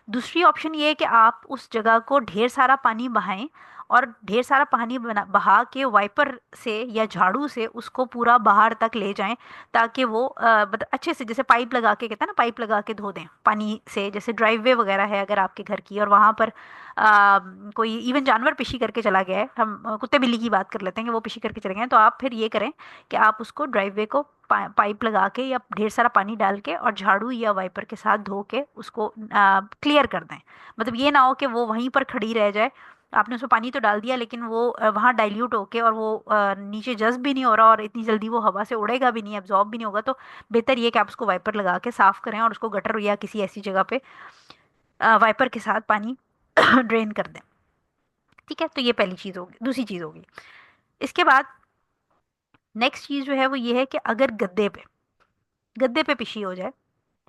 दूसरी ऑप्शन ये है कि आप उस जगह को ढेर सारा पानी बहाएं, और ढेर सारा पानी बहा के वाइपर से या झाड़ू से उसको पूरा बाहर तक ले जाएं, ताकि वो अच्छे से, जैसे पाइप लगा के, कहते हैं ना, पाइप लगा के धो दें पानी से, जैसे ड्राइववे वगैरह है अगर आपके घर की, और वहां पर कोई इवन जानवर पिशी करके चला गया है, हम कुत्ते बिल्ली की बात कर लेते हैं कि वो पिशी करके चले गए हैं, तो आप फिर ये करें कि आप उसको ड्राइववे को पाइप लगा के या ढेर सारा पानी डाल के और झाड़ू या वाइपर के साथ धो के उसको क्लियर कर दें। मतलब ये ना हो कि वो वहीं पर खड़ी रह जाए, आपने उसमें पानी तो डाल दिया लेकिन वो वहाँ डाइल्यूट होके और वो नीचे जज्ब भी नहीं हो रहा, और इतनी जल्दी वो हवा से उड़ेगा भी नहीं, एब्जॉर्ब भी नहीं होगा। तो बेहतर ये कि आप उसको वाइपर लगा के साफ करें और उसको गटर या किसी ऐसी जगह पे वाइपर के साथ पानी ड्रेन कर दें। ठीक है, तो ये पहली चीज़ होगी। दूसरी चीज़ होगी, इसके बाद नेक्स्ट चीज़ जो है वो ये है कि अगर गद्दे पे पिशी हो जाए,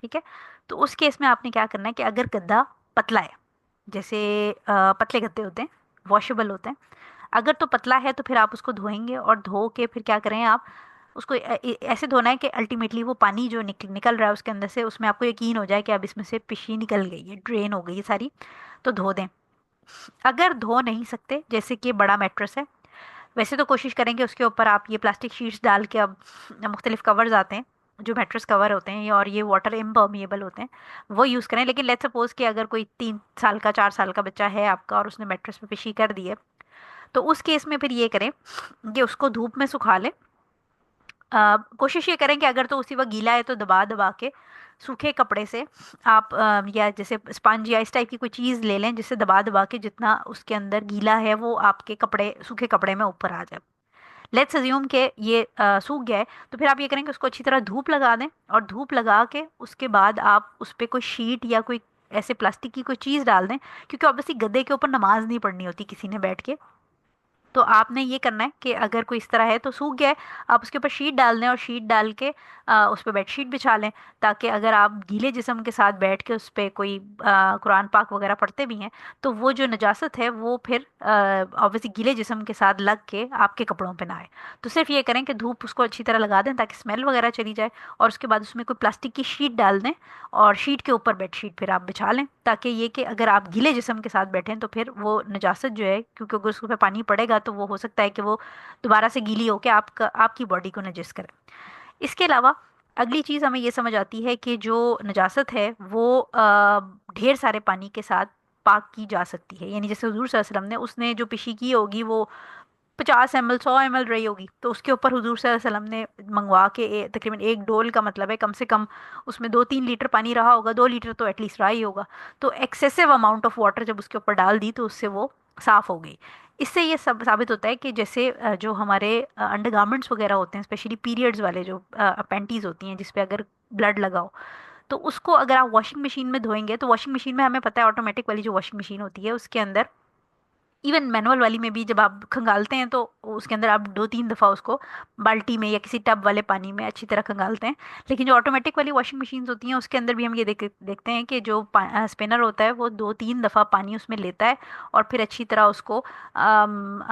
ठीक है, तो उस केस में आपने क्या करना है कि अगर गद्दा पतला है, जैसे पतले गद्दे होते हैं, वॉशेबल होते हैं, अगर तो पतला है तो फिर आप उसको धोएंगे, और धो के फिर क्या करें आप उसको ऐसे धोना है कि अल्टीमेटली वो पानी जो निकल रहा है उसके अंदर से, उसमें आपको यकीन हो जाए कि अब इसमें से पिशी निकल गई है, ड्रेन हो गई है सारी, तो धो दें। अगर धो नहीं सकते, जैसे कि बड़ा मैट्रेस है, वैसे तो कोशिश करेंगे उसके ऊपर आप ये प्लास्टिक शीट्स डाल के, अब मुख्तलिफ कवर्स आते हैं जो मैट्रेस कवर होते हैं, और ये वाटर इम्पर्मिएबल होते हैं, वो यूज़ करें। लेकिन लेट्स सपोज कि अगर कोई 3 साल का, 4 साल का बच्चा है आपका और उसने मैट्रेस पे पिशी कर दी है, तो उस केस में फिर ये करें कि उसको धूप में सुखा लें। कोशिश ये करें कि अगर तो उसी वक्त गीला है तो दबा दबा के सूखे कपड़े से आप या जैसे स्पंज या इस टाइप की कोई चीज़ ले लें, जिससे दबा दबा के जितना उसके अंदर गीला है वो आपके कपड़े, सूखे कपड़े में ऊपर आ जाए। लेट्स अज्यूम कि ये सूख गया है, तो फिर आप ये करें कि उसको अच्छी तरह धूप लगा दें, और धूप लगा के उसके बाद आप उस पर कोई शीट या कोई ऐसे प्लास्टिक की कोई चीज़ डाल दें, क्योंकि ऑब्वियसली गद्दे के ऊपर नमाज नहीं पढ़नी होती किसी ने बैठ के, तो आपने ये करना है कि अगर कोई इस तरह है तो सूख गया है, आप उसके ऊपर शीट डाल दें और शीट डाल के उस पर बेडशीट बिछा लें, ताकि अगर आप गीले जिस्म के साथ बैठ के उस पर कोई कुरान पाक वगैरह पढ़ते भी हैं तो वो जो नजासत है वो फिर ऑब्वियसली गीले जिस्म के साथ लग के आपके कपड़ों पे ना आए। तो सिर्फ ये करें कि धूप उसको अच्छी तरह लगा दें ताकि स्मेल वगैरह चली जाए, और उसके बाद उसमें कोई प्लास्टिक की शीट डाल दें और शीट के ऊपर बेडशीट फिर आप बिछा लें, ताकि ये कि अगर आप गीले जिस्म के साथ बैठें तो फिर वो नजासत जो है, क्योंकि अगर उसके ऊपर पानी पड़ेगा तो वो हो सकता है कि वो दोबारा से गीली होकर आपकी बॉडी को नजिस करे। इसके अलावा अगली चीज़ हमें ये समझ आती है कि जो नजासत है वो ढेर सारे पानी के साथ पाक की जा सकती है। यानी जैसे हुजूर सल्लल्लाहु अलैहि वसल्लम ने उसने जो पिशी की होगी वो 50 ml 100 ml रही होगी, तो उसके ऊपर हुजूर सल्लल्लाहु अलैहि वसल्लम ने मंगवा के तकरीबन एक डोल का मतलब है कम से कम उसमें 2-3 लीटर पानी रहा होगा, 2 लीटर तो एटलीस्ट रहा ही होगा। तो एक्सेसिव अमाउंट ऑफ वाटर जब उसके ऊपर डाल दी तो उससे वो साफ हो गई। इससे ये सब साबित होता है कि जैसे जो हमारे अंडरगारमेंट्स वगैरह होते हैं, स्पेशली पीरियड्स वाले जो पैंटीज होती हैं जिसपे अगर ब्लड लगाओ, तो उसको अगर आप वॉशिंग मशीन में धोएंगे तो वॉशिंग मशीन में हमें पता है ऑटोमेटिक वाली जो वॉशिंग मशीन होती है उसके अंदर, इवन मैनुअल वाली में भी जब आप खंगालते हैं तो उसके अंदर आप 2-3 दफ़ा उसको बाल्टी में या किसी टब वाले पानी में अच्छी तरह खंगालते हैं। लेकिन जो ऑटोमेटिक वाली वॉशिंग मशीन्स होती हैं उसके अंदर भी हम ये देखते हैं कि जो स्पिनर होता है वो 2-3 दफ़ा पानी उसमें लेता है और फिर अच्छी तरह उसको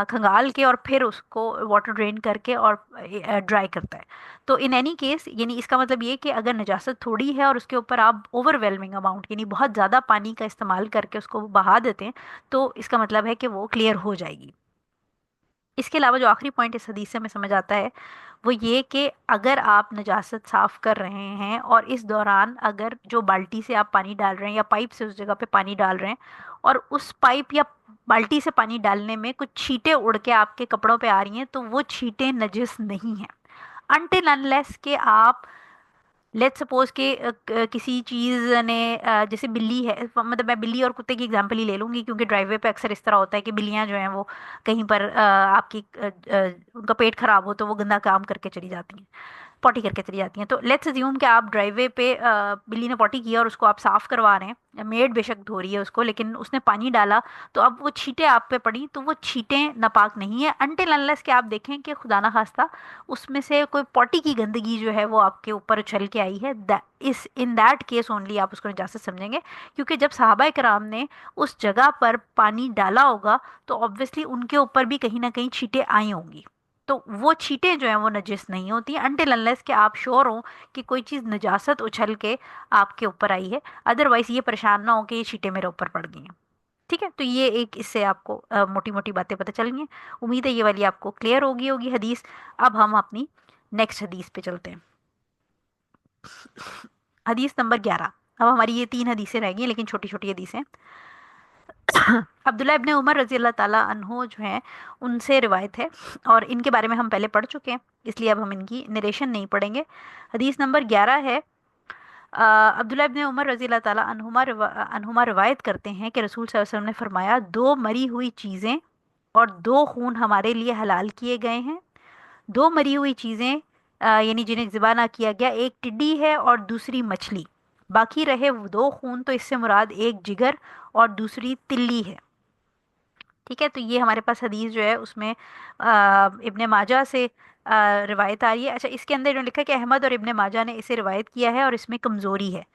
खंगाल के और फिर उसको वाटर ड्रेन करके और ड्राई करता है। तो इन एनी केस यानी इसका मतलब ये कि अगर नजासत थोड़ी है और उसके ऊपर आप ओवरवेलमिंग अमाउंट यानी बहुत ज़्यादा पानी का इस्तेमाल करके उसको बहा देते हैं, तो इसका मतलब है कि वो क्लियर हो जाएगी। इसके अलावा जो आखिरी पॉइंट इस हदीस से हमें समझ आता है वो ये कि अगर आप नजासत साफ कर रहे हैं और इस दौरान अगर जो बाल्टी से आप पानी डाल रहे हैं या पाइप से उस जगह पे पानी डाल रहे हैं और उस पाइप या बाल्टी से पानी डालने में कुछ छींटे उड़ के आपके कपड़ों पे आ रही हैं तो वो छींटे नजिस नहीं हैं, अनटिल अनलेस के आप लेट्स सपोज कि किसी चीज ने जैसे बिल्ली है, मतलब मैं बिल्ली और कुत्ते की एग्जांपल ही ले लूंगी क्योंकि ड्राइववे पे अक्सर इस तरह होता है कि बिल्लियां जो हैं वो कहीं पर उनका पेट खराब हो तो वो गंदा काम करके चली जाती हैं, पॉटी करके चली जाती हैं। तो लेट्स अज्यूम कि आप ड्राइववे पे बिल्ली ने पॉटी किया और उसको आप साफ करवा रहे हैं, मेड बेशक धो रही है उसको लेकिन उसने पानी डाला, तो अब वो छींटे आप पे पड़ी तो वो छींटे नापाक नहीं है अनटिल अनलेस कि आप देखें कि खुदा ना खास्ता उसमें से कोई पॉटी की गंदगी जो है वो आपके ऊपर उछल के आई है, इस इन दैट केस ओनली आप उसको निजासत समझेंगे। क्योंकि जब सहाबा कराम ने उस जगह पर पानी डाला होगा तो ऑब्वियसली उनके ऊपर भी कहीं ना कहीं छींटे आई होंगी, तो वो छींटे जो हैं वो नजिस नहीं होती अनटिल अनलेस कि आप श्योर हो कि कोई चीज़ नजासत उछल के आपके ऊपर आई है, अदरवाइज ये परेशान ना हो कि ये छींटे मेरे ऊपर पड़ गई हैं। ठीक है, तो ये एक इससे आपको मोटी मोटी बातें पता चल गई हैं। उम्मीद है ये वाली आपको क्लियर होगी होगी हदीस। अब हम अपनी नेक्स्ट हदीस पे चलते हैं। हदीस नंबर 11। अब हमारी ये 3 हदीसें रह गई लेकिन छोटी छोटी हदीसें। अब्दुल्ला इब्ने उमर रजी अल्लाह ताला अन्हो जो हैं उनसे रिवायत है और इनके बारे में हम पहले पढ़ चुके हैं, इसलिए अब हम इनकी नरेशन नहीं पढ़ेंगे। हदीस नंबर 11 है। अब्दुल्ला इब्ने उमर रजी अल्लाह ताला अन्हुमा रिवायत करते हैं कि रसूल सल्लल्लाहु अलैहि वसल्लम ने फरमाया, दो मरी हुई चीज़ें और दो खून हमारे लिए हलाल किए गए हैं। दो मरी हुई चीज़ें यानी जिन्हें ज़िबा ना किया गया, एक टिड्डी है और दूसरी मछली, बाकी रहे वो दो खून तो इससे मुराद एक जिगर और दूसरी तिल्ली है। ठीक है, तो ये हमारे पास हदीस जो है उसमें इब्ने माजा से रिवायत आ रही है। अच्छा, इसके अंदर इन्होंने लिखा है कि अहमद और इब्ने माजा ने इसे रिवायत किया है और इसमें कमज़ोरी है।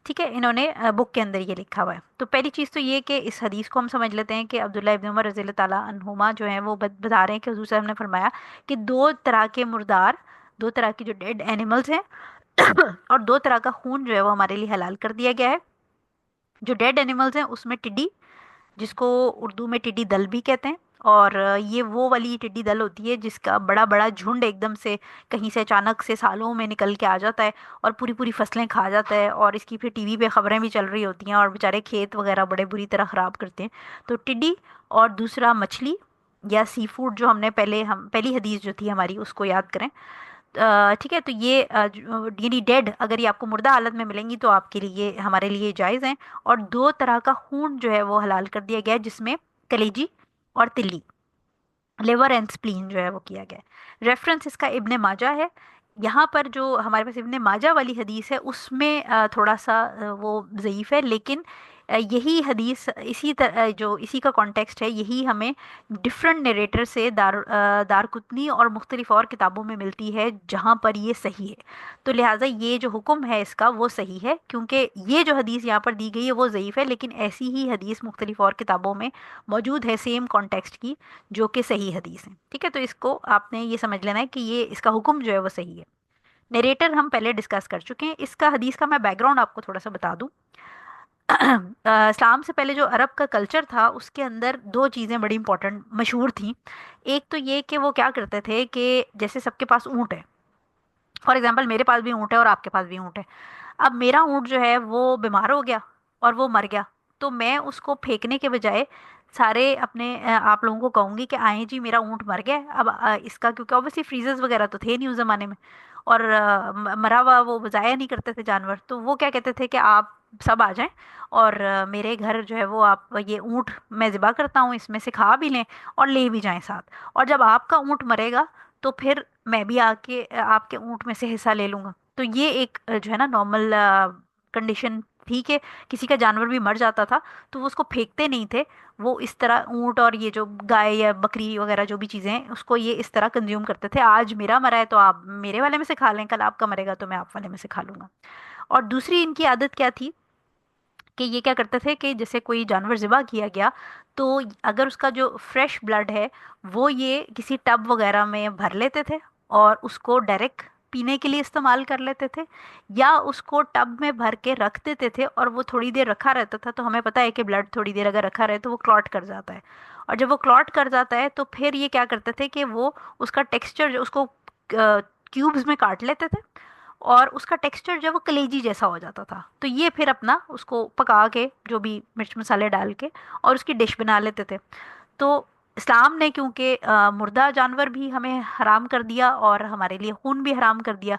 ठीक है, इन्होंने बुक के अंदर ये लिखा हुआ है। तो पहली चीज़ तो ये कि इस हदीस को हम समझ लेते हैं कि अब्दुल्ला इब्न उमर रज़ी अल्लाह ताला अन्हुमा जो हैं वो बता रहे हैं कि हुज़ूर साहब ने फरमाया कि दो तरह के मुर्दार, दो तरह की जो डेड एनिमल्स हैं और दो तरह का खून जो है वो हमारे लिए हलाल कर दिया गया है। जो डेड एनिमल्स हैं उसमें टिड्डी, जिसको उर्दू में टिड्डी दल भी कहते हैं, और ये वो वाली टिड्डी दल होती है जिसका बड़ा बड़ा झुंड एकदम से कहीं से अचानक से सालों में निकल के आ जाता है और पूरी पूरी फसलें खा जाता है, और इसकी फिर टीवी पे खबरें भी चल रही होती हैं और बेचारे खेत वगैरह बड़े बुरी तरह ख़राब करते हैं। तो टिड्डी, और दूसरा मछली या सी फूड, जो हमने हम पहली हदीस जो थी हमारी उसको याद करें। ठीक है, तो ये यानी डेड अगर ये आपको मुर्दा हालत में मिलेंगी तो आपके लिए हमारे लिए जायज़ हैं। और दो तरह का खून जो है वो हलाल कर दिया गया है जिसमें कलेजी और तिल्ली, लिवर एंड स्प्लीन जो है वो किया गया है। रेफरेंस इसका इब्ने माजा है। यहाँ पर जो हमारे पास इब्ने माजा वाली हदीस है उसमें थोड़ा सा वो ज़ईफ़ है, लेकिन यही हदीस इसी तरह जो इसी का कॉन्टेक्स्ट है, यही हमें डिफरेंट नरेटर से दारकुतनी और मुख्तलिफ और किताबों में मिलती है जहाँ पर ये सही है। तो लिहाजा ये जो हुक्म है इसका वो सही है, क्योंकि ये जो हदीस यहाँ पर दी गई है वो ज़ईफ़ है, लेकिन ऐसी ही हदीस मुख्तलिफ और किताबों में मौजूद है सेम कॉन्टेक्स्ट की, जो कि सही हदीस है। ठीक है, तो इसको आपने ये समझ लेना है कि ये इसका हुक्म जो है वो सही है। नरेटर हम पहले डिस्कस कर चुके हैं। इसका हदीस का मैं बैकग्राउंड आपको थोड़ा सा बता दूं। इस्लाम से पहले जो अरब का कल्चर था उसके अंदर दो चीज़ें बड़ी इंपॉर्टेंट मशहूर थी। एक तो ये कि वो क्या करते थे कि जैसे सबके पास ऊँट है, फॉर एग्जाम्पल मेरे पास भी ऊँट है और आपके पास भी ऊँट है। अब मेरा ऊँट जो है वो बीमार हो गया और वो मर गया, तो मैं उसको फेंकने के बजाय सारे अपने आप लोगों को कहूंगी कि आए जी मेरा ऊँट मर गया है। अब इसका क्योंकि ऑब्वियसली फ्रीजर्स वगैरह तो थे नहीं उस जमाने में, और मरा हुआ वो ज़ाया नहीं करते थे जानवर, तो वो क्या कहते थे कि आप सब आ जाएं और मेरे घर जो है वो आप ये ऊँट मैं ज़िबा करता हूँ, इसमें से खा भी लें और ले भी जाएं साथ, और जब आपका ऊँट मरेगा तो फिर मैं भी आके आपके ऊँट में से हिस्सा ले लूंगा। तो ये एक जो है ना नॉर्मल कंडीशन थी कि किसी का जानवर भी मर जाता था तो वो उसको फेंकते नहीं थे, वो इस तरह ऊंट और ये जो गाय या बकरी वगैरह जो भी चीज़ें हैं उसको ये इस तरह कंज्यूम करते थे। आज मेरा मरा है तो आप मेरे वाले में से खा लें, कल आपका मरेगा तो मैं आप वाले में से खा लूंगा। और दूसरी इनकी आदत क्या थी कि ये क्या करते थे कि जैसे कोई जानवर ज़िबा किया गया तो अगर उसका जो फ्रेश ब्लड है वो ये किसी टब वगैरह में भर लेते थे और उसको डायरेक्ट पीने के लिए इस्तेमाल कर लेते थे, या उसको टब में भर के रख देते थे और वो थोड़ी देर रखा रहता था। तो हमें पता है कि ब्लड थोड़ी देर अगर रखा रहे तो वो क्लॉट कर जाता है, और जब वो क्लॉट कर जाता है तो फिर ये क्या करते थे कि वो उसका टेक्सचर जो उसको क्यूब्स में काट लेते थे और उसका टेक्सचर जो है वो कलेजी जैसा हो जाता था। तो ये फिर अपना उसको पका के जो भी मिर्च मसाले डाल के और उसकी डिश बना लेते थे। तो इस्लाम ने क्योंकि मुर्दा जानवर भी हमें हराम कर दिया और हमारे लिए खून भी हराम कर दिया,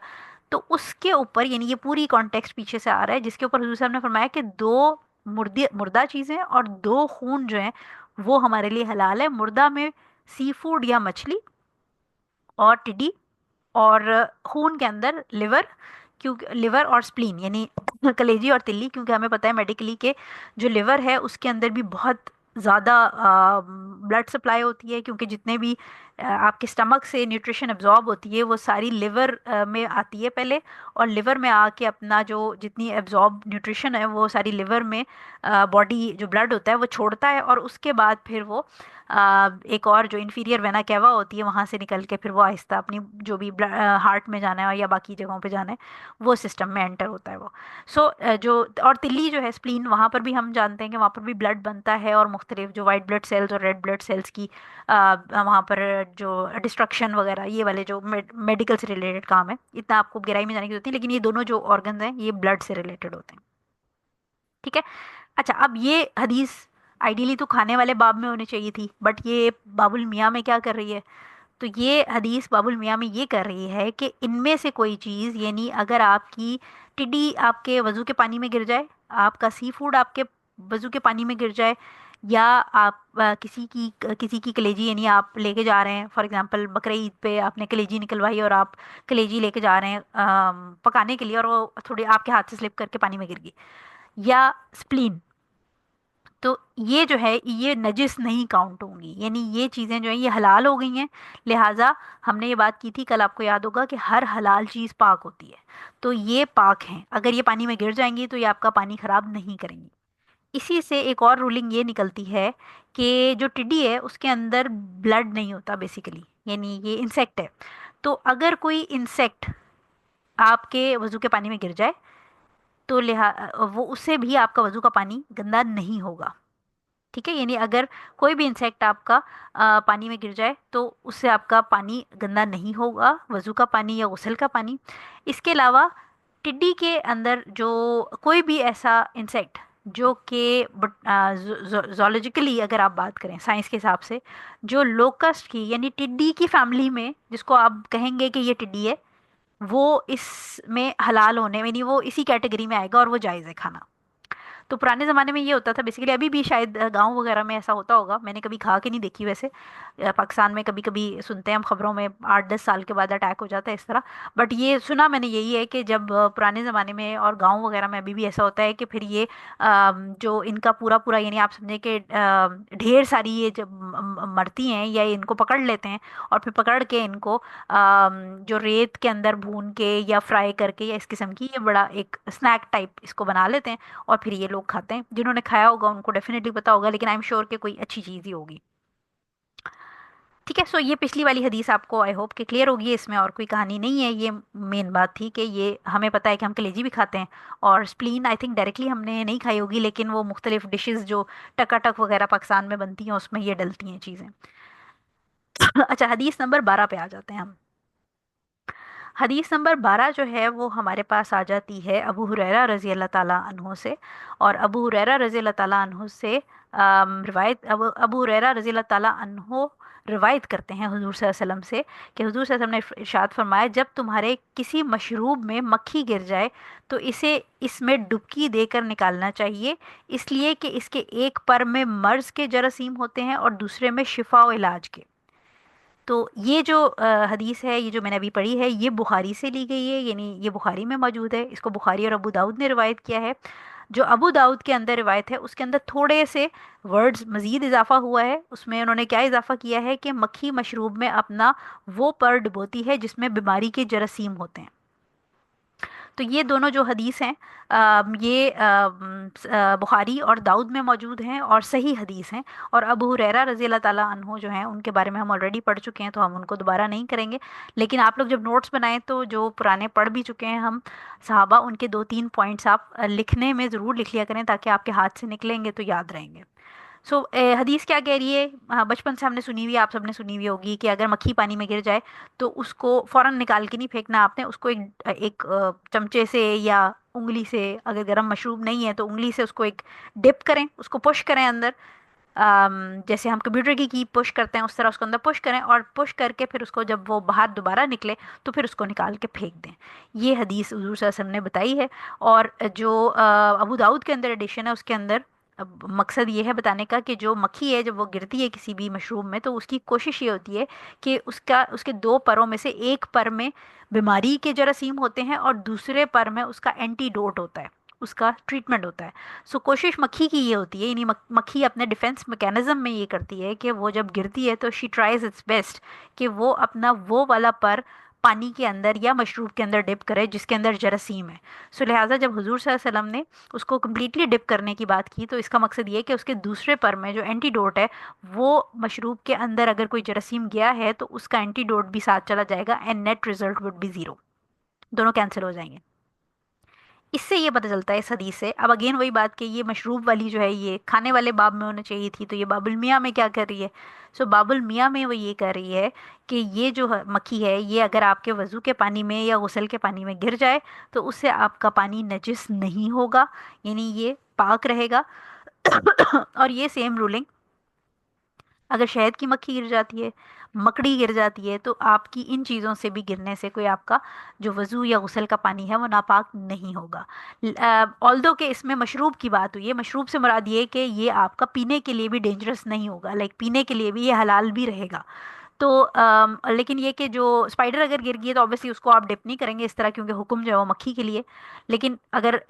तो उसके ऊपर यानी ये पूरी कॉन्टेक्स्ट पीछे से आ रहा है जिसके ऊपर हुजूर साहब ने फरमाया कि दो मुर्दा चीज़ें और दो खून जो हैं वो हमारे लिए हलाल है। मुर्दा में सी फूड या मछली और टिड्डी, और खून के अंदर लिवर, क्योंकि लिवर और स्प्लीन यानी कलेजी और तिल्ली, क्योंकि हमें पता है मेडिकली के जो लिवर है उसके अंदर भी बहुत ज़्यादा ब्लड सप्लाई होती है, क्योंकि जितने भी आपके स्टमक से न्यूट्रिशन एब्जॉर्ब होती है वो सारी लिवर में आती है पहले, और लिवर में आके अपना जो जितनी एब्जॉर्ब न्यूट्रिशन है वो सारी लिवर में बॉडी जो ब्लड होता है वो छोड़ता है, और उसके बाद फिर वो एक और जो इन्फीरियर वेना केवा होती है वहां से निकल के फिर वो आहिस्ता अपनी जो भी हार्ट में जाना है या बाकी जगहों पे जाना है वो सिस्टम में एंटर होता है वो। सो जो और तिल्ली जो है स्प्लीन, वहां पर भी हम जानते हैं कि वहां पर भी ब्लड बनता है और मुख्तलिफ जो वाइट ब्लड सेल्स और रेड ब्लड सेल्स की वहां पर जो डिस्ट्रक्शन वगैरह ये वाले जो मेडिकल से रिलेटेड काम है, इतना आपको गहराई में जाने की जरूरत नहीं, लेकिन ये दोनों जो ऑर्गन्स हैं ये ब्लड से रिलेटेड होते हैं। ठीक है। अच्छा, अब ये हदीस आइडियली तो खाने वाले बाब में होनी चाहिए थी, बट ये बाबुल मियाँ में क्या कर रही है? तो ये हदीस बाबुल मियाँ में ये कर रही है कि इनमें से कोई चीज़ यानी अगर आपकी टिड्डी आपके वज़ू के पानी में गिर जाए, आपका सी फूड आपके वज़ू के पानी में गिर जाए, या आप किसी की कलेजी यानी आप लेके जा रहे हैं, फॉर एग्जांपल बकरे ईद पे आपने कलेजी निकलवाई और आप कलेजी लेके जा रहे हैं पकाने के लिए और वो थोड़ी आपके हाथ से स्लिप करके पानी में गिर गई, या स्प्लीन, तो ये जो है ये नजिस नहीं काउंट होंगी, यानी ये चीज़ें जो हैं ये हलाल हो गई हैं। लिहाजा हमने ये बात की थी कल, आपको याद होगा कि हर हलाल चीज़ पाक होती है, तो ये पाक हैं, अगर ये पानी में गिर जाएंगी तो ये आपका पानी खराब नहीं करेंगी। इसी से एक और रूलिंग ये निकलती है कि जो टिड्डी है उसके अंदर ब्लड नहीं होता बेसिकली, यानी ये इंसेक्ट है। तो अगर कोई इंसेक्ट आपके वजू के पानी में गिर जाए तो वो उससे भी आपका वजू का पानी गंदा नहीं होगा। ठीक है, यानी अगर कोई भी इंसेक्ट आपका पानी में गिर जाए तो उससे आपका पानी गंदा नहीं होगा, वजू का पानी या गुस्ल का पानी। इसके अलावा टिड्डी के अंदर जो कोई भी ऐसा इंसेक्ट जो कि जोलॉजिकली अगर आप बात करें साइंस के हिसाब से, जो लोकस्ट की यानी टिड्डी की फैमिली में जिसको आप कहेंगे कि ये टिड्डी है, वो इसमें हलाल होने यानी वो इसी कैटेगरी में आएगा और वो जायज़ है खाना। तो पुराने ज़माने में ये होता था बेसिकली, अभी भी शायद गांव वगैरह में ऐसा होता होगा, मैंने कभी खा के नहीं देखी वैसे। पाकिस्तान में कभी कभी सुनते हैं हम खबरों में 8-10 साल के बाद अटैक हो जाता है इस तरह। बट ये सुना मैंने यही है कि जब पुराने ज़माने में और गांव वगैरह में अभी भी ऐसा होता है कि फिर ये जो इनका पूरा पूरा, यानी आप समझे कि ढेर सारी ये जब मरती हैं या ये इनको पकड़ लेते हैं, और फिर पकड़ के इनको जो रेत के अंदर भून के या फ्राई करके या इस किस्म की, ये बड़ा एक स्नैक टाइप इसको बना लेते हैं, और फिर ये लोग खाते हैं। जिन्होंने खाया होगा उनको डेफिनेटली पता होगा, लेकिन आई एम श्योर कि कोई अच्छी चीज़ ही होगी। ठीक है, सो ये पिछली वाली हदीस आपको आई होप कि क्लियर होगी, इसमें और कोई कहानी नहीं है। ये मेन बात थी कि ये हमें पता है कि हम कलेजी भी खाते हैं, और स्प्लीन आई थिंक डायरेक्टली हमने नहीं खाई होगी, लेकिन वो मुख्तलिफ डिशेस जो टकाटक वगैरह पाकिस्तान में बनती हैं उसमें ये डलती हैं चीज़ें। अच्छा, हदीस नंबर 12 पे आ जाते हैं हम। हदीस नंबर 12 जो है वो हमारे पास आ जाती है अबू हुरैरा रज़ी अल्लाह ताला अन्हो से। और अबू हुरैरा रज़ी अल्लाह ताला अन्हो से रिवायत, अबू हुरैरा रज़ी अल्लाह ताला अन्हो रिवायत करते हैं हुजूर सल्लल्लाहु अलैहि वसल्लम से कि हुजूर सल्लल्लाहु अलैहि वसल्लम ने इरशाद फरमाया, जब तुम्हारे किसी मशरूब में मक्खी गिर जाए तो इसे इसमें डुबकी देकर निकालना चाहिए, इसलिए कि इसके एक पर में मर्ज के जरासीम होते हैं और दूसरे में शिफा और इलाज के। तो ये जो हदीस है, ये जो मैंने अभी पढ़ी है, ये बुखारी से ली गई है, यानी ये बुखारी में मौजूद है। इसको बुखारी और अबू दाऊद ने रिवायत किया है। जो अबू दाऊद के अंदर रिवायत है उसके अंदर थोड़े से वर्ड्स मजीद इजाफा हुआ है। उसमें उन्होंने क्या इजाफा किया है कि मक्खी मशरूब में अपना वो पर डुबोती है जिसमें बीमारी के जरासीम होते हैं। तो ये दोनों जो हदीस हैं, ये बुखारी और दाऊद में मौजूद हैं और सही हदीस हैं। और अबू हुरैरा रज़ी अल्लाह ताला अन्हो जो हैं उनके बारे में हम ऑलरेडी पढ़ चुके हैं, तो हम उनको दोबारा नहीं करेंगे। लेकिन आप लोग जब नोट्स बनाएं तो जो पुराने पढ़ भी चुके हैं हम सहाबा, उनके 2-3 पॉइंट्स आप लिखने में ज़रूर लिख लिया करें, ताकि आपके हाथ से निकलेंगे तो याद रहेंगे। सो हदीस क्या कह रही है? बचपन से हमने सुनी हुई है, आप सबने सुनी हुई होगी कि अगर मक्खी पानी में गिर जाए तो उसको फौरन निकाल के नहीं फेंकना आपने, उसको एक एक चमचे से या उंगली से, अगर गर्म मशरूब नहीं है तो उंगली से उसको एक डिप करें, उसको पुश करें अंदर। जैसे हम कंप्यूटर की पुश करते हैं उस तरह उसको अंदर पुश करें, और पुश करके फिर उसको जब वो बाहर दोबारा निकले तो फिर उसको निकाल के फेंक दें। ये हदीस हुजूर सल्लल्लाहु अलैहि वसल्लम ने बताई है। और जो अबू दाऊद के अंदर एडिशन है उसके अंदर मकसद ये है बताने का कि जो मक्खी है जब वो गिरती है किसी भी मशरूम में, तो उसकी कोशिश ये होती है कि उसके दो परों में से एक पर में बीमारी के जरासीम होते हैं और दूसरे पर में उसका एंटीडोट होता है, उसका ट्रीटमेंट होता है। सो कोशिश मक्खी की ये होती है, यानी मक्खी अपने डिफेंस मैकेनिज्म में ये करती है कि वो जब गिरती है तो शी ट्राइज इट्स बेस्ट कि वो अपना वो वाला पर पानी के अंदर या मशरूब के अंदर डिप करे जिसके अंदर जरासीम है। सो लिहाजा जब हुजूर सल्लल्लाहु अलैहि वसल्लम ने उसको कम्प्लीटली डिप करने की बात की, तो इसका मकसद ये है कि उसके दूसरे पर में जो एंटीडोट है, वो मशरूब के अंदर अगर कोई जरासीम गया है तो उसका एंटीडोट भी साथ चला जाएगा, and net result would be zero, दोनों कैंसिल हो जाएंगे। इससे ये पता चलता है इस हदीस से। अब अगेन वही बात कि ये मशरूब वाली जो है ये खाने वाले बाब में होना चाहिए थी, तो ये बाबुल मियाँ में क्या कर रही है? सो बाबुल मियाँ में वो ये कर रही है कि ये जो मक्खी है ये अगर आपके वज़ू के पानी में या गुसल के पानी में गिर जाए तो उससे आपका पानी नजिस नहीं होगा, यानी ये पाक रहेगा। और ये सेम रूलिंग अगर शहद की मक्खी गिर जाती है, मकड़ी गिर जाती है, तो आपकी इन चीज़ों से भी गिरने से कोई आपका जो वज़ू या गुसल का पानी है वो नापाक नहीं होगा। ऑल्दो के इसमें मशरूब की बात हुई है, मशरूब से मुराद ये कि ये आपका पीने के लिए भी डेंजरस नहीं होगा, लाइक पीने के लिए भी ये हलाल भी रहेगा। तो लेकिन ये कि जो स्पाइडर अगर गिर गई है तो ऑब्वियसली उसको आप डिप नहीं करेंगे इस तरह, क्योंकि हुक्म जो है वो मक्खी के लिए। लेकिन अगर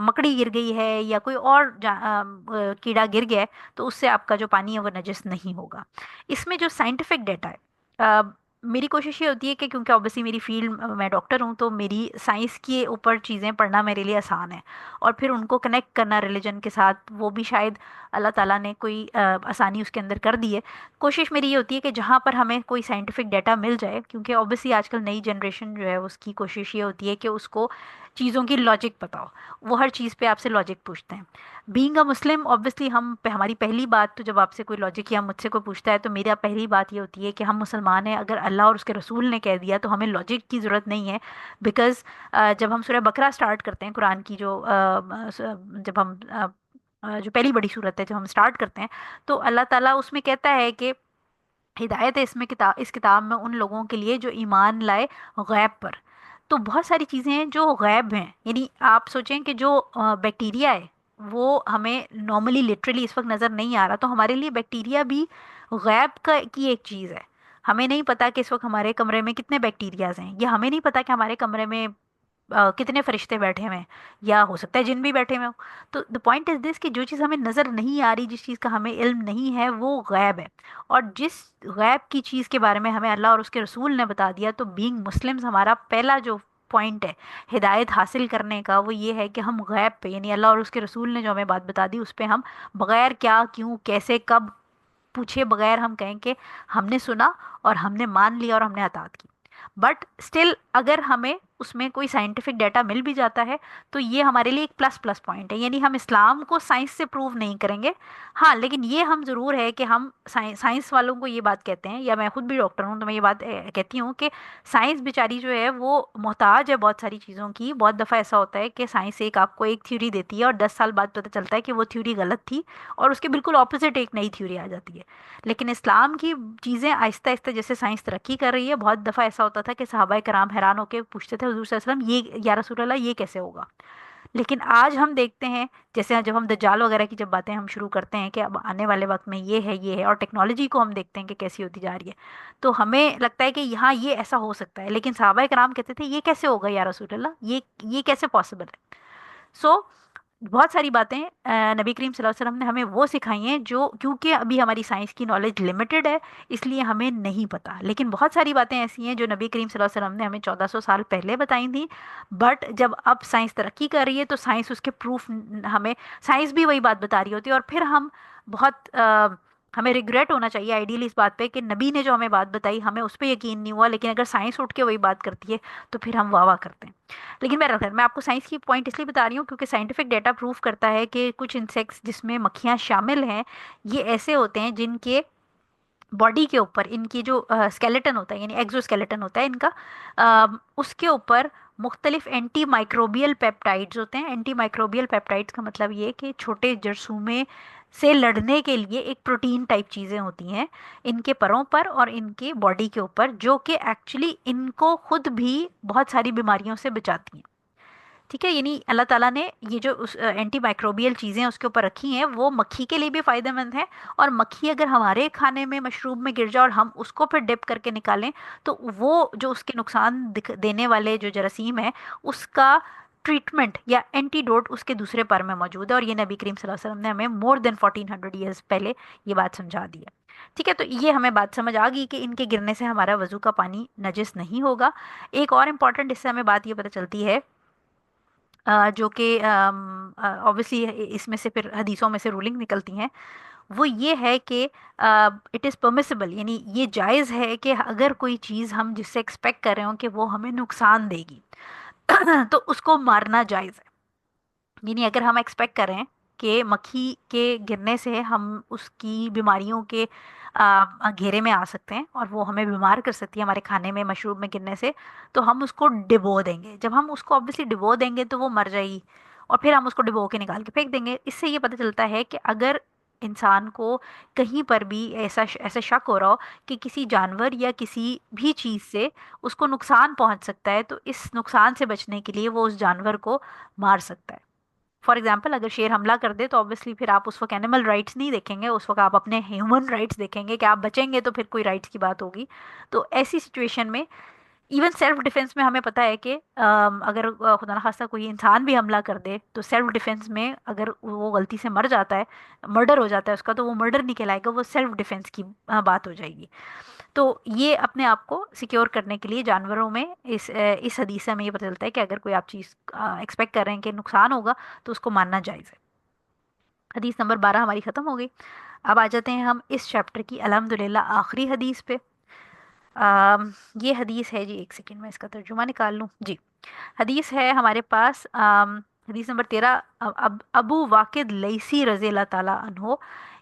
मकड़ी गिर गई है या कोई और कीड़ा गिर गया है तो उससे आपका जो पानी है वो नजिस नहीं होगा। इसमें जो साइंटिफिक डेटा है, मेरी कोशिश ये होती है कि क्योंकि ऑब्वियसली मेरी फील्ड, मैं डॉक्टर हूँ, तो मेरी साइंस के ऊपर चीज़ें पढ़ना मेरे लिए आसान है, और फिर उनको कनेक्ट करना रिलीजन के साथ वो भी शायद अल्लाह ताला ने कोई आसानी उसके अंदर कर दी है। कोशिश मेरी ये होती है कि जहाँ पर हमें कोई साइंटिफिक डाटा मिल जाए, क्योंकि ऑब्वियसली आजकल नई जनरेशन जो है उसकी कोशिश ये होती है कि उसको चीज़ों की लॉजिक पता हो, वो हर चीज़ पे आपसे लॉजिक पूछते हैं। बीइंग अ मुस्लिम ऑब्वियसली हमारी पहली बात, तो जब आपसे कोई लॉजिक या मुझसे कोई पूछता है तो मेरा पहली बात ये होती है कि हम मुसलमान हैं, अगर अल्लाह और उसके रसूल ने कह दिया तो हमें लॉजिक की ज़रूरत नहीं है। बिकॉज़ जब हम सूरह बकरा स्टार्ट करते हैं कुरान की, जो जब हम जो पहली बड़ी सूरत है जब हम स्टार्ट करते हैं, तो अल्लाह ताला उसमें कहता है कि हिदायत है इसमें, इस किताब में उन लोगों के लिए जो ईमान लाए गैब पर। तो बहुत सारी चीज़ें हैं जो गैब हैं, यानी आप सोचें कि जो बैक्टीरिया है वो हमें नॉर्मली लिटरली इस वक्त नज़र नहीं आ रहा, तो हमारे लिए बैक्टीरिया भी गैब का की एक चीज़ है। हमें नहीं पता कि इस वक्त हमारे कमरे में कितने बैक्टीरियाज हैं, या हमें नहीं पता कि हमारे कमरे में कितने फरिश्ते बैठे हुए हैं, या हो सकता है जिन भी बैठे हुए हो। तो द पॉइंट इज दिस कि जो चीज़ हमें नज़र नहीं आ रही, जिस चीज़ का हमें इल्म नहीं है, वो गैब है। और जिस गैब की चीज़ के बारे में हमें अल्लाह और उसके रसूल ने बता दिया, तो बीइंग मुस्लिम्स हमारा पहला जो पॉइंट है हिदायत हासिल करने का, वो ये है कि हम गैब पे, यानी अल्लाह और उसके रसूल ने जो हमें बात बता दी उस पे हम बगैर क्या क्यों कैसे कब पूछे बगैर हम कहें कि हमने सुना और हमने मान लिया और हमने अतात की। बट स्टिल अगर हमें उसमें कोई साइंटिफिक डाटा मिल भी जाता है, तो ये हमारे लिए एक प्लस प्लस पॉइंट है, यानी हम इस्लाम को साइंस से प्रूव नहीं करेंगे। हाँ, लेकिन ये हम ज़रूर है कि हम साइंस वालों को ये बात कहते हैं, या मैं खुद भी डॉक्टर हूँ तो मैं ये बात कहती हूँ कि साइंस बेचारी जो है वो मोहताज है बहुत सारी चीज़ों की। बहुत दफ़ा ऐसा होता है कि साइंस एक आपको एक थ्योरी देती है और 10 साल बाद पता चलता है कि वो थ्योरी गलत थी, और उसके बिल्कुल ऑपोजिट एक नई थ्योरी आ जाती है। लेकिन इस्लाम की चीज़ें आहिस्ता आहिस्ता जैसे साइंस तरक्की कर रही है, बहुत दफ़ा ऐसा होता था कि सहाबाए कराम हैरान होकर पूछते थे हुजूर सल्लल्लाहु अलैहि वसल्लम, ये या रसूल अल्लाह ये कैसे होगा। लेकिन आज हम देखते हैं, जैसे जब हम दज्जाल वगैरह की जब बातें हम शुरू करते हैं कि अब आने वाले वक्त में ये है, और टेक्नोलॉजी को हम देखते हैं कि कैसी होती जा रही है, तो हमें लगता है कि यहाँ ये ऐसा हो सकता है। लेकिन सहाबाए कराम कहते थे ये कैसे होगा या रसूल अल्लाह, ये कैसे पॉसिबल है। सो बहुत सारी बातें नबी करीम सल्लल्लाहु अलैहि वसल्लम ने हमें वो सिखाई हैं जो, क्योंकि अभी हमारी साइंस की नॉलेज लिमिटेड है, इसलिए हमें नहीं पता। लेकिन बहुत सारी बातें ऐसी हैं जो नबी करीम सल्लल्लाहु अलैहि वसल्लम ने हमें 1400 साल पहले बताई थी। बट जब अब साइंस तरक्की कर रही है, तो साइंस उसके प्रूफ, हमें साइंस भी वही बात बता रही होती है, और फिर हम बहुत हमें रिग्रेट होना चाहिए आइडियली इस बात पे कि नबी ने जो हमें बात बताई हमें उस पर यकीन नहीं हुआ, लेकिन अगर साइंस उठ के वही बात करती है तो फिर हम वाह वाह करते हैं। लेकिन मैं आपको साइंस की पॉइंट इसलिए बता रही हूँ क्योंकि साइंटिफिक डेटा प्रूव करता है कि कुछ इंसेक्ट्स जिसमें मक्खियाँ शामिल हैं, ये ऐसे होते हैं जिनके बॉडी के ऊपर, इनकी जो स्केलेटन होता है यानी एक्सोस्केलेटन होता है इनका, उसके ऊपर मुख्तलिफ एंटी माइक्रोबियल पेप्टाइड्स होते हैं। एंटी माइक्रोबियल पेप्टाइड्स का मतलब ये कि छोटे जरासीमें से लड़ने के लिए एक प्रोटीन टाइप चीज़ें होती हैं इनके परों पर और इनके बॉडी के ऊपर, जो कि एक्चुअली इनको खुद भी बहुत सारी बीमारियों से बचाती हैं। ठीक है, यानी अल्लाह ताला ने ये जो उस एंटी माइक्रोबियल चीज़ें उसके ऊपर रखी हैं, वो मक्खी के लिए भी फ़ायदेमंद है। और मक्खी अगर हमारे खाने में मशरूम में गिर जाए और हम उसको फिर डिप करके निकालें, तो वो जो उसके नुकसान देने वाले जो जरासीम है, उसका ट्रीटमेंट या एंटीडोट उसके दूसरे पर में मौजूद है। और ये नबी करीम सल्लल्लाहु अलैहि वसल्लम ने हमें मोर देन 1400 ईयर्स पहले ये बात समझा दी है। ठीक है, तो ये हमें बात समझ आ गई कि इनके गिरने से हमारा वजू का पानी नजिस नहीं होगा। एक और इम्पॉर्टेंट इससे हमें बात ये पता चलती है, जो कि ऑब्वियसली इसमें से फिर हदीसों में से रूलिंग निकलती हैं, वो ये है कि इट इज़ परमिसिबल, यानी ये जायज़ है कि अगर कोई चीज़ हम जिससे एक्सपेक्ट कर रहे हो कि वो हमें नुकसान देगी तो उसको मारना जायज़ है। यानी अगर हम एक्सपेक्ट करें कि मक्खी के गिरने से हम उसकी बीमारियों के घेरे में आ सकते हैं और वो हमें बीमार कर सकती है हमारे खाने में मशरूम में गिरने से, तो हम उसको डिबो देंगे। जब हम उसको ऑब्वियसली डिबो देंगे तो वो मर जाएगी, और फिर हम उसको डिबो के निकाल के फेंक देंगे। इससे ये पता चलता है कि अगर इंसान को कहीं पर भी ऐसा शक हो रहा हो कि किसी जानवर या किसी भी चीज़ से उसको नुकसान पहुंच सकता है, तो इस नुकसान से बचने के लिए वो उस जानवर को मार सकता है। फॉर एग्जाम्पल, अगर शेर हमला कर दे तो ऑब्वियसली फिर आप उस वक्त एनिमल राइट्स नहीं देखेंगे, उस वक्त आप अपने ह्यूमन राइट्स देखेंगे कि आप बचेंगे तो फिर कोई राइट्स की बात होगी। तो ऐसी सिचुएशन में इवन सेल्फ डिफेंस में हमें पता है कि अगर खुदा ना खास्ता कोई इंसान भी हमला कर दे, तो सेल्फ डिफेंस में अगर वो गलती से मर जाता है, मर्डर हो जाता है उसका, तो वो मर्डर नहीं कहलाएगा, वो सेल्फ डिफेंस की बात हो जाएगी। तो ये अपने आप को सिक्योर करने के लिए जानवरों में इस हदीस से हमें ये पता चलता है कि अगर कोई आप चीज़ एक्सपेक्ट कर रहे हैं कि नुकसान होगा, तो उसको मानना जायज़ है। हदीस नंबर 12 हमारी ख़त्म हो गई। अब आ जाते हैं हम इस चैप्टर की अल्हम्दुलिल्लाह आखिरी हदीस पे। ये हदीस है जी, एक सेकेंड में इसका तर्जुमा निकाल लूँ जी। हदीस है हमारे पास हदीस नंबर 13। अब अबू वाकिद लैसी रज़ी अल्लाह ताला अन्हो,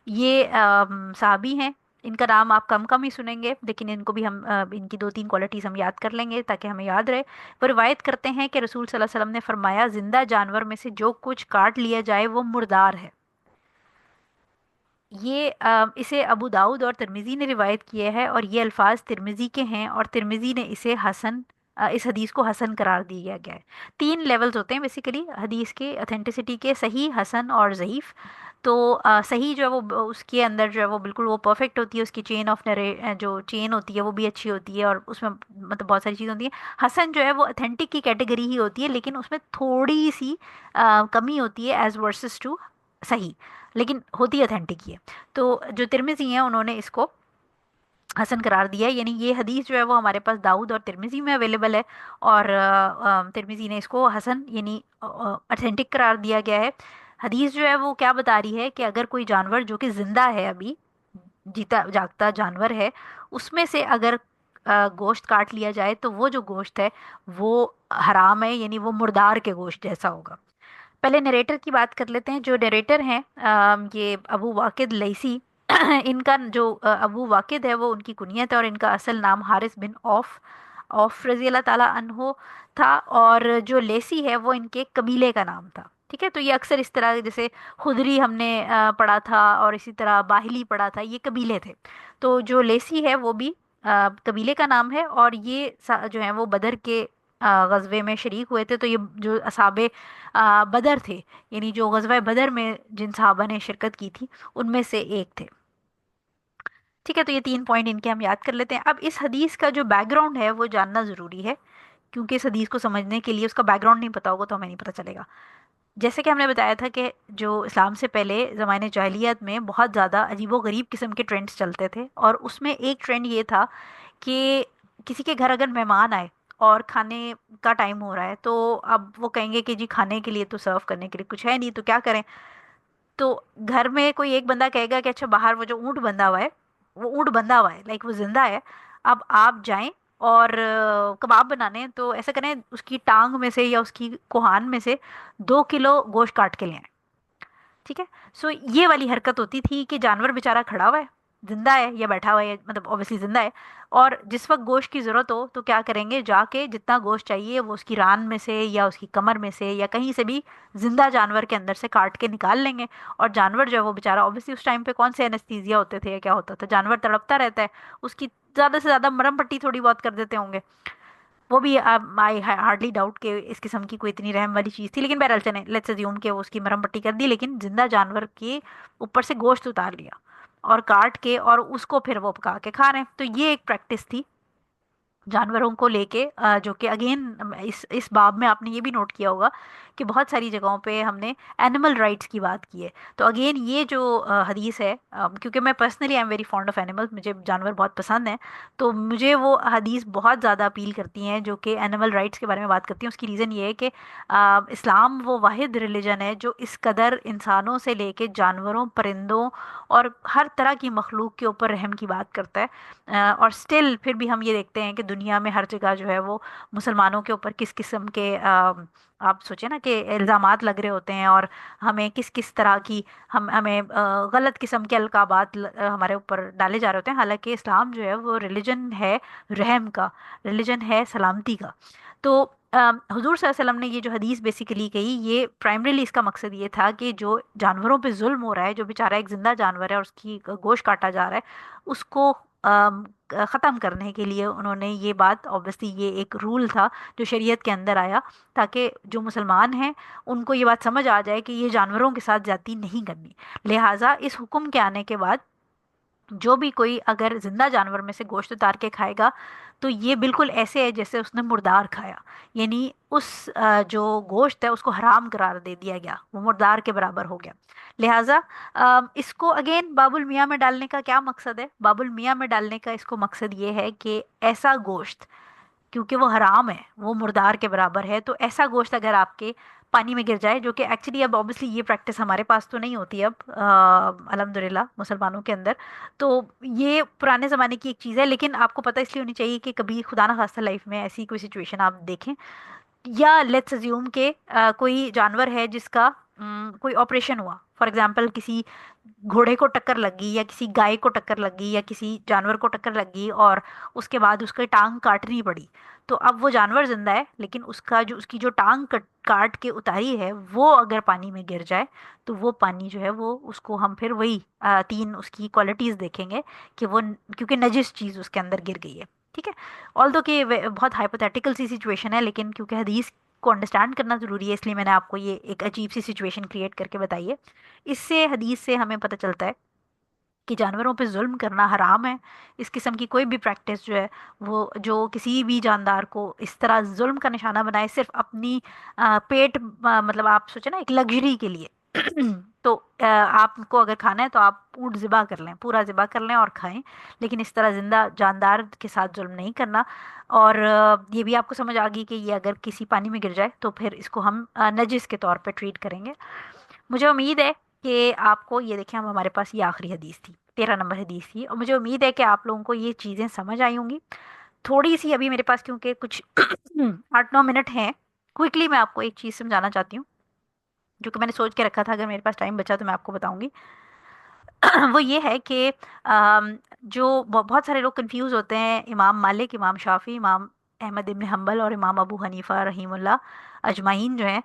ये साहबी हैं। इनका नाम आप कम कम ही सुनेंगे, लेकिन इनको भी हम इनकी दो तीन क्वालिटीज़ हम याद कर लेंगे ताकि हमें याद रहे। वो रिवायत करते हैं कि रसूल सल्लल्लाहु अलैहि वसल्लम ने फरमाया, जिंदा जानवर में से जो कुछ काट लिया जाए वो मुर्दार है। ये इसे अबू दाऊद और तिर्मिज़ी ने रिवायत किया है, और ये अल्फाज तिर्मिज़ी के हैं, और तिर्मिज़ी ने इसे हसन इस हदीस को हसन करार दिया गया है। 3 लेवल्स होते हैं बेसिकली हदीस के ऑथेंटिसिटी के, सही, हसन और ज़ईफ। तो सही जो है वो उसके अंदर जो है वो बिल्कुल वो परफेक्ट होती है, उसकी चेन ऑफ नरे जो चेन होती है वो भी अच्छी होती है, और उसमें मतलब बहुत सारी चीज़ होती है। हसन जो है वो अथेंटिक की कैटेगरी ही होती है, लेकिन उसमें थोड़ी सी कमी होती है एज वर्सेस टू सही, लेकिन होती अथेंटिक ही है। तो जो तिर्मिज़ी हैं उन्होंने इसको हसन करार दिया है, यानी ये हदीस जो है वो हमारे पास दाऊद और तिर्मिज़ी में अवेलेबल है, और तिर्मिज़ी ने इसको हसन यानी ऑथेंटिक करार दिया गया है। हदीस जो है वो क्या बता रही है कि अगर कोई जानवर जो कि जिंदा है, अभी जीता जागता जानवर है, उसमें से अगर गोश्त काट लिया जाए तो वो जो गोश्त है वो हराम है, यानी वो मुर्दार के गोश्त जैसा होगा। पहले नरेटर की बात कर लेते हैं। जो नरेटर हैं ये अबू वाकिद लैसी इनका जो अबू वाकिद है वो उनकी कुनियत है, और इनका असल नाम हारिस बिन औफ औफ रजी अल्लाह ताला अन्हो था, और जो लेसी है वो इनके कबीले का नाम था। ठीक है, तो ये अक्सर इस तरह जैसे खुदरी हमने पढ़ा था, और इसी तरह बाहिली पढ़ा था, ये कबीले थे। तो जो लेसी है वो भी कबीले का नाम है, और ये जो है वो बदर के गजवे में शरीक हुए थे। तो ये जो असाबे बदर थे, यानी जो गजवा बदर में जिन सहाबा ने शिरकत की थी उनमें से एक थे। ठीक है, तो ये 3 पॉइंट इनके हम याद कर लेते हैं। अब इस हदीस का जो बैकग्राउंड है वो जानना ज़रूरी है, क्योंकि इस हदीस को समझने के लिए उसका बैकग्राउंड नहीं पता होगा तो हमें नहीं पता चलेगा। जैसे कि हमने बताया था कि जो इस्लाम से पहले ज़माने जाहिलियत में बहुत ज़्यादा अजीबो गरीब किस्म के ट्रेंड्स चलते थे, और उसमें एक ट्रेंड ये था कि किसी के घर अगर मेहमान आए और खाने का टाइम हो रहा है, तो अब वो कहेंगे कि जी खाने के लिए तो सर्व करने के लिए कुछ है नहीं, तो क्या करें। तो घर में कोई एक बंदा कहेगा कि अच्छा बाहर वो जो ऊंट बंधा हुआ है, वो ऊंट बंधा हुआ है, लाइक वो जिंदा है, अब आप जाएं और कबाब बनाने हैं, तो ऐसा करें उसकी टांग में से या उसकी कोहान में से 2 किलो गोश्त काट के ले आएं। ठीक है, सो ये वाली हरकत होती थी कि जानवर बेचारा खड़ा हुआ है, जिंदा है या बैठा हुआ है, मतलब ऑब्वियसली जिंदा है, और जिस वक्त गोश्त की जरूरत हो तो क्या करेंगे, जाके जितना गोश्त चाहिए वो उसकी रान में से या उसकी कमर में से या कहीं से भी जिंदा जानवर के अंदर से काट के निकाल लेंगे। और जानवर जो है वो बेचारा, ऑब्वियसली उस टाइम पे कौन से एनेस्थीसिया होते थे या क्या होता था, जानवर तड़पता रहता है, उसकी ज्यादा से ज्यादा मरहम पट्टी थोड़ी बहुत कर देते होंगे। वो भी आई हार्डली डाउट कि इस किस्म की कोई इतनी रहम वाली चीज़ थी, लेकिन बहरहाल चले लेट्स अज्यूम कि वो उसकी मरहम पट्टी कर दी, लेकिन जिंदा जानवर के ऊपर से गोश्त उतार लिया और काट के और उसको फिर वो पका के खा रहे हैं। तो ये एक प्रैक्टिस थी जानवरों को लेके, जो कि अगेन इस बाब में आपने ये भी नोट किया होगा कि बहुत सारी जगहों पे हमने एनिमल राइट्स की बात की है। तो अगेन ये जो हदीस है, क्योंकि मैं personally I am very fond of animals, मुझे जानवर बहुत पसंद हैं, तो मुझे वो हदीस बहुत ज़्यादा अपील करती हैं जो कि एनिमल राइट्स के बारे में बात करती हैं। उसकी रीज़न ये है कि इस्लाम वो वाहिद रिलीजन है जो इस कदर इंसानों से लेके जानवरों, परिंदों और हर तरह की मखलूक के ऊपर रहम की बात करता है। और स्टिल फिर भी हम ये देखते हैं कि दुनिया में हर जगह जो है वो मुसलमानों के ऊपर किस किस्म के आप सोचे ना कि इल्ज़ामात लग रहे होते हैं, और हमें किस किस तरह की हमें गलत किस्म के अलकाबात हमारे ऊपर डाले जा रहे होते हैं। हालांकि इस्लाम जो है वो रिलीजन है रहम का, रिलीजन है सलामती का। तो हुजूर सल्लल्लाहु अलैहि वसल्लम ने ये जो हदीस बेसिकली कही, ये प्राइमरीली इसका मकसद ये था कि जो जानवरों पे जुल्म हो रहा है, जो बेचारा एक जिंदा जानवर है और उसकी गोश्त काटा जा रहा है, उसको ख़त्म करने के लिए उन्होंने ये बात, ऑब्वियसली ये एक रूल था जो शरीयत के अंदर आया, ताकि जो मुसलमान हैं उनको ये बात समझ आ जाए कि ये जानवरों के साथ ज्यादती नहीं करनी। लिहाजा इस हुक्म के आने के बाद जो भी कोई अगर जिंदा जानवर में से गोश्त उतार के खाएगा, तो ये बिल्कुल ऐसे है जैसे उसने मुर्दार खाया, यानी उस जो गोश्त है उसको हराम करार दे दिया गया, वो मुर्दार के बराबर हो गया। लिहाजा इसको अगेन बाबुल मियाँ में डालने का क्या मकसद है, बाबुल मियाँ में डालने का इसको मकसद ये है कि ऐसा गोश्त, क्योंकि वो हराम है, वो मुर्दार के बराबर है, तो ऐसा गोश्त अगर आपके पानी में गिर जाए, जो कि एक्चुअली अब ऑब्वियसली ये प्रैक्टिस हमारे पास तो नहीं होती अब अल्हम्दुलिल्लाह मुसलमानों के अंदर, तो ये पुराने ज़माने की एक चीज़ है, लेकिन आपको पता इसलिए होनी चाहिए कि कभी खुदा ना खास्ता लाइफ में ऐसी कोई सिचुएशन आप देखें, या लेट्स अज्यूम के कोई जानवर है जिसका कोई ऑपरेशन हुआ, फॉर एग्जांपल किसी घोड़े को टक्कर लग गई या किसी गाय को टक्कर लग गई या किसी जानवर को टक्कर लग गई, और उसके बाद उसकी टांग काटनी पड़ी। तो अब वो जानवर जिंदा है, लेकिन उसका जो उसकी जो टांग काट के उतारी है वो अगर पानी में गिर जाए, तो वो पानी जो है वो उसको हम फिर वही 3 उसकी क्वालिटीज देखेंगे कि वो क्योंकि नजिस चीज उसके अंदर गिर गई है, ठीक है। ऑल्दो कि बहुत हाइपोथेटिकल सी सिचुएशन है, लेकिन क्योंकि हदीस को अंडरस्टैंड करना ज़रूरी है, इसलिए मैंने आपको ये एक अजीब सी सिचुएशन क्रिएट करके बताई है। इससे हदीस से हमें पता चलता है कि जानवरों पे जुल्म करना हराम है। इस किस्म की कोई भी प्रैक्टिस जो है, वो जो किसी भी जानदार को इस तरह जुल्म का निशाना बनाए सिर्फ अपनी पेट, मतलब आप सोचे ना एक लग्जरी के लिए। तो आपको अगर खाना है तो आप ऊँट ज़िबा कर लें, पूरा ज़िबा कर लें और खाएं, लेकिन इस तरह जिंदा जानदार के साथ जुल्म नहीं करना। और ये भी आपको समझ आ गई कि ये अगर किसी पानी में गिर जाए तो फिर इसको हम नजिस के तौर पे ट्रीट करेंगे। मुझे उम्मीद है कि आपको ये, देखें हम हमारे पास ये आखिरी हदीस थी, 13 नंबर हदीस थी, और मुझे उम्मीद है कि आप लोगों को ये चीज़ें समझ आई होंगी। थोड़ी सी अभी मेरे पास क्योंकि कुछ 8-9 मिनट हैं, क्विकली मैं आपको एक चीज़ समझाना चाहती हूँ, जो कि मैंने सोच के रखा था अगर मेरे पास टाइम बचा तो मैं आपको बताऊंगी। वो ये है कि जो बहुत सारे लोग कंफ्यूज होते हैं, इमाम मालिक, इमाम शाफी, इमाम अहमद इब्न हम्बल और इमाम अबू हनीफा रहीमुल्लाह अजमाइन जो हैं,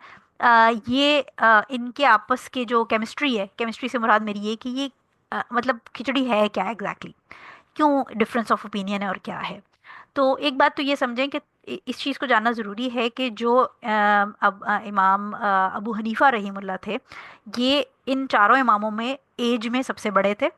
ये इनके आपस के जो केमिस्ट्री है, केमिस्ट्री से मुराद मेरी ये कि ये मतलब खिचड़ी है क्या एग्जैक्टली exactly? क्यों डिफरेंस ऑफ ओपिनियन है और क्या है। तो एक बात तो ये समझें कि इस चीज़ को जानना ज़रूरी है कि जो इमाम अबू हनीफा रहीमुल्लाह थे, ये इन चारों इमामों में एज में सबसे बड़े थे,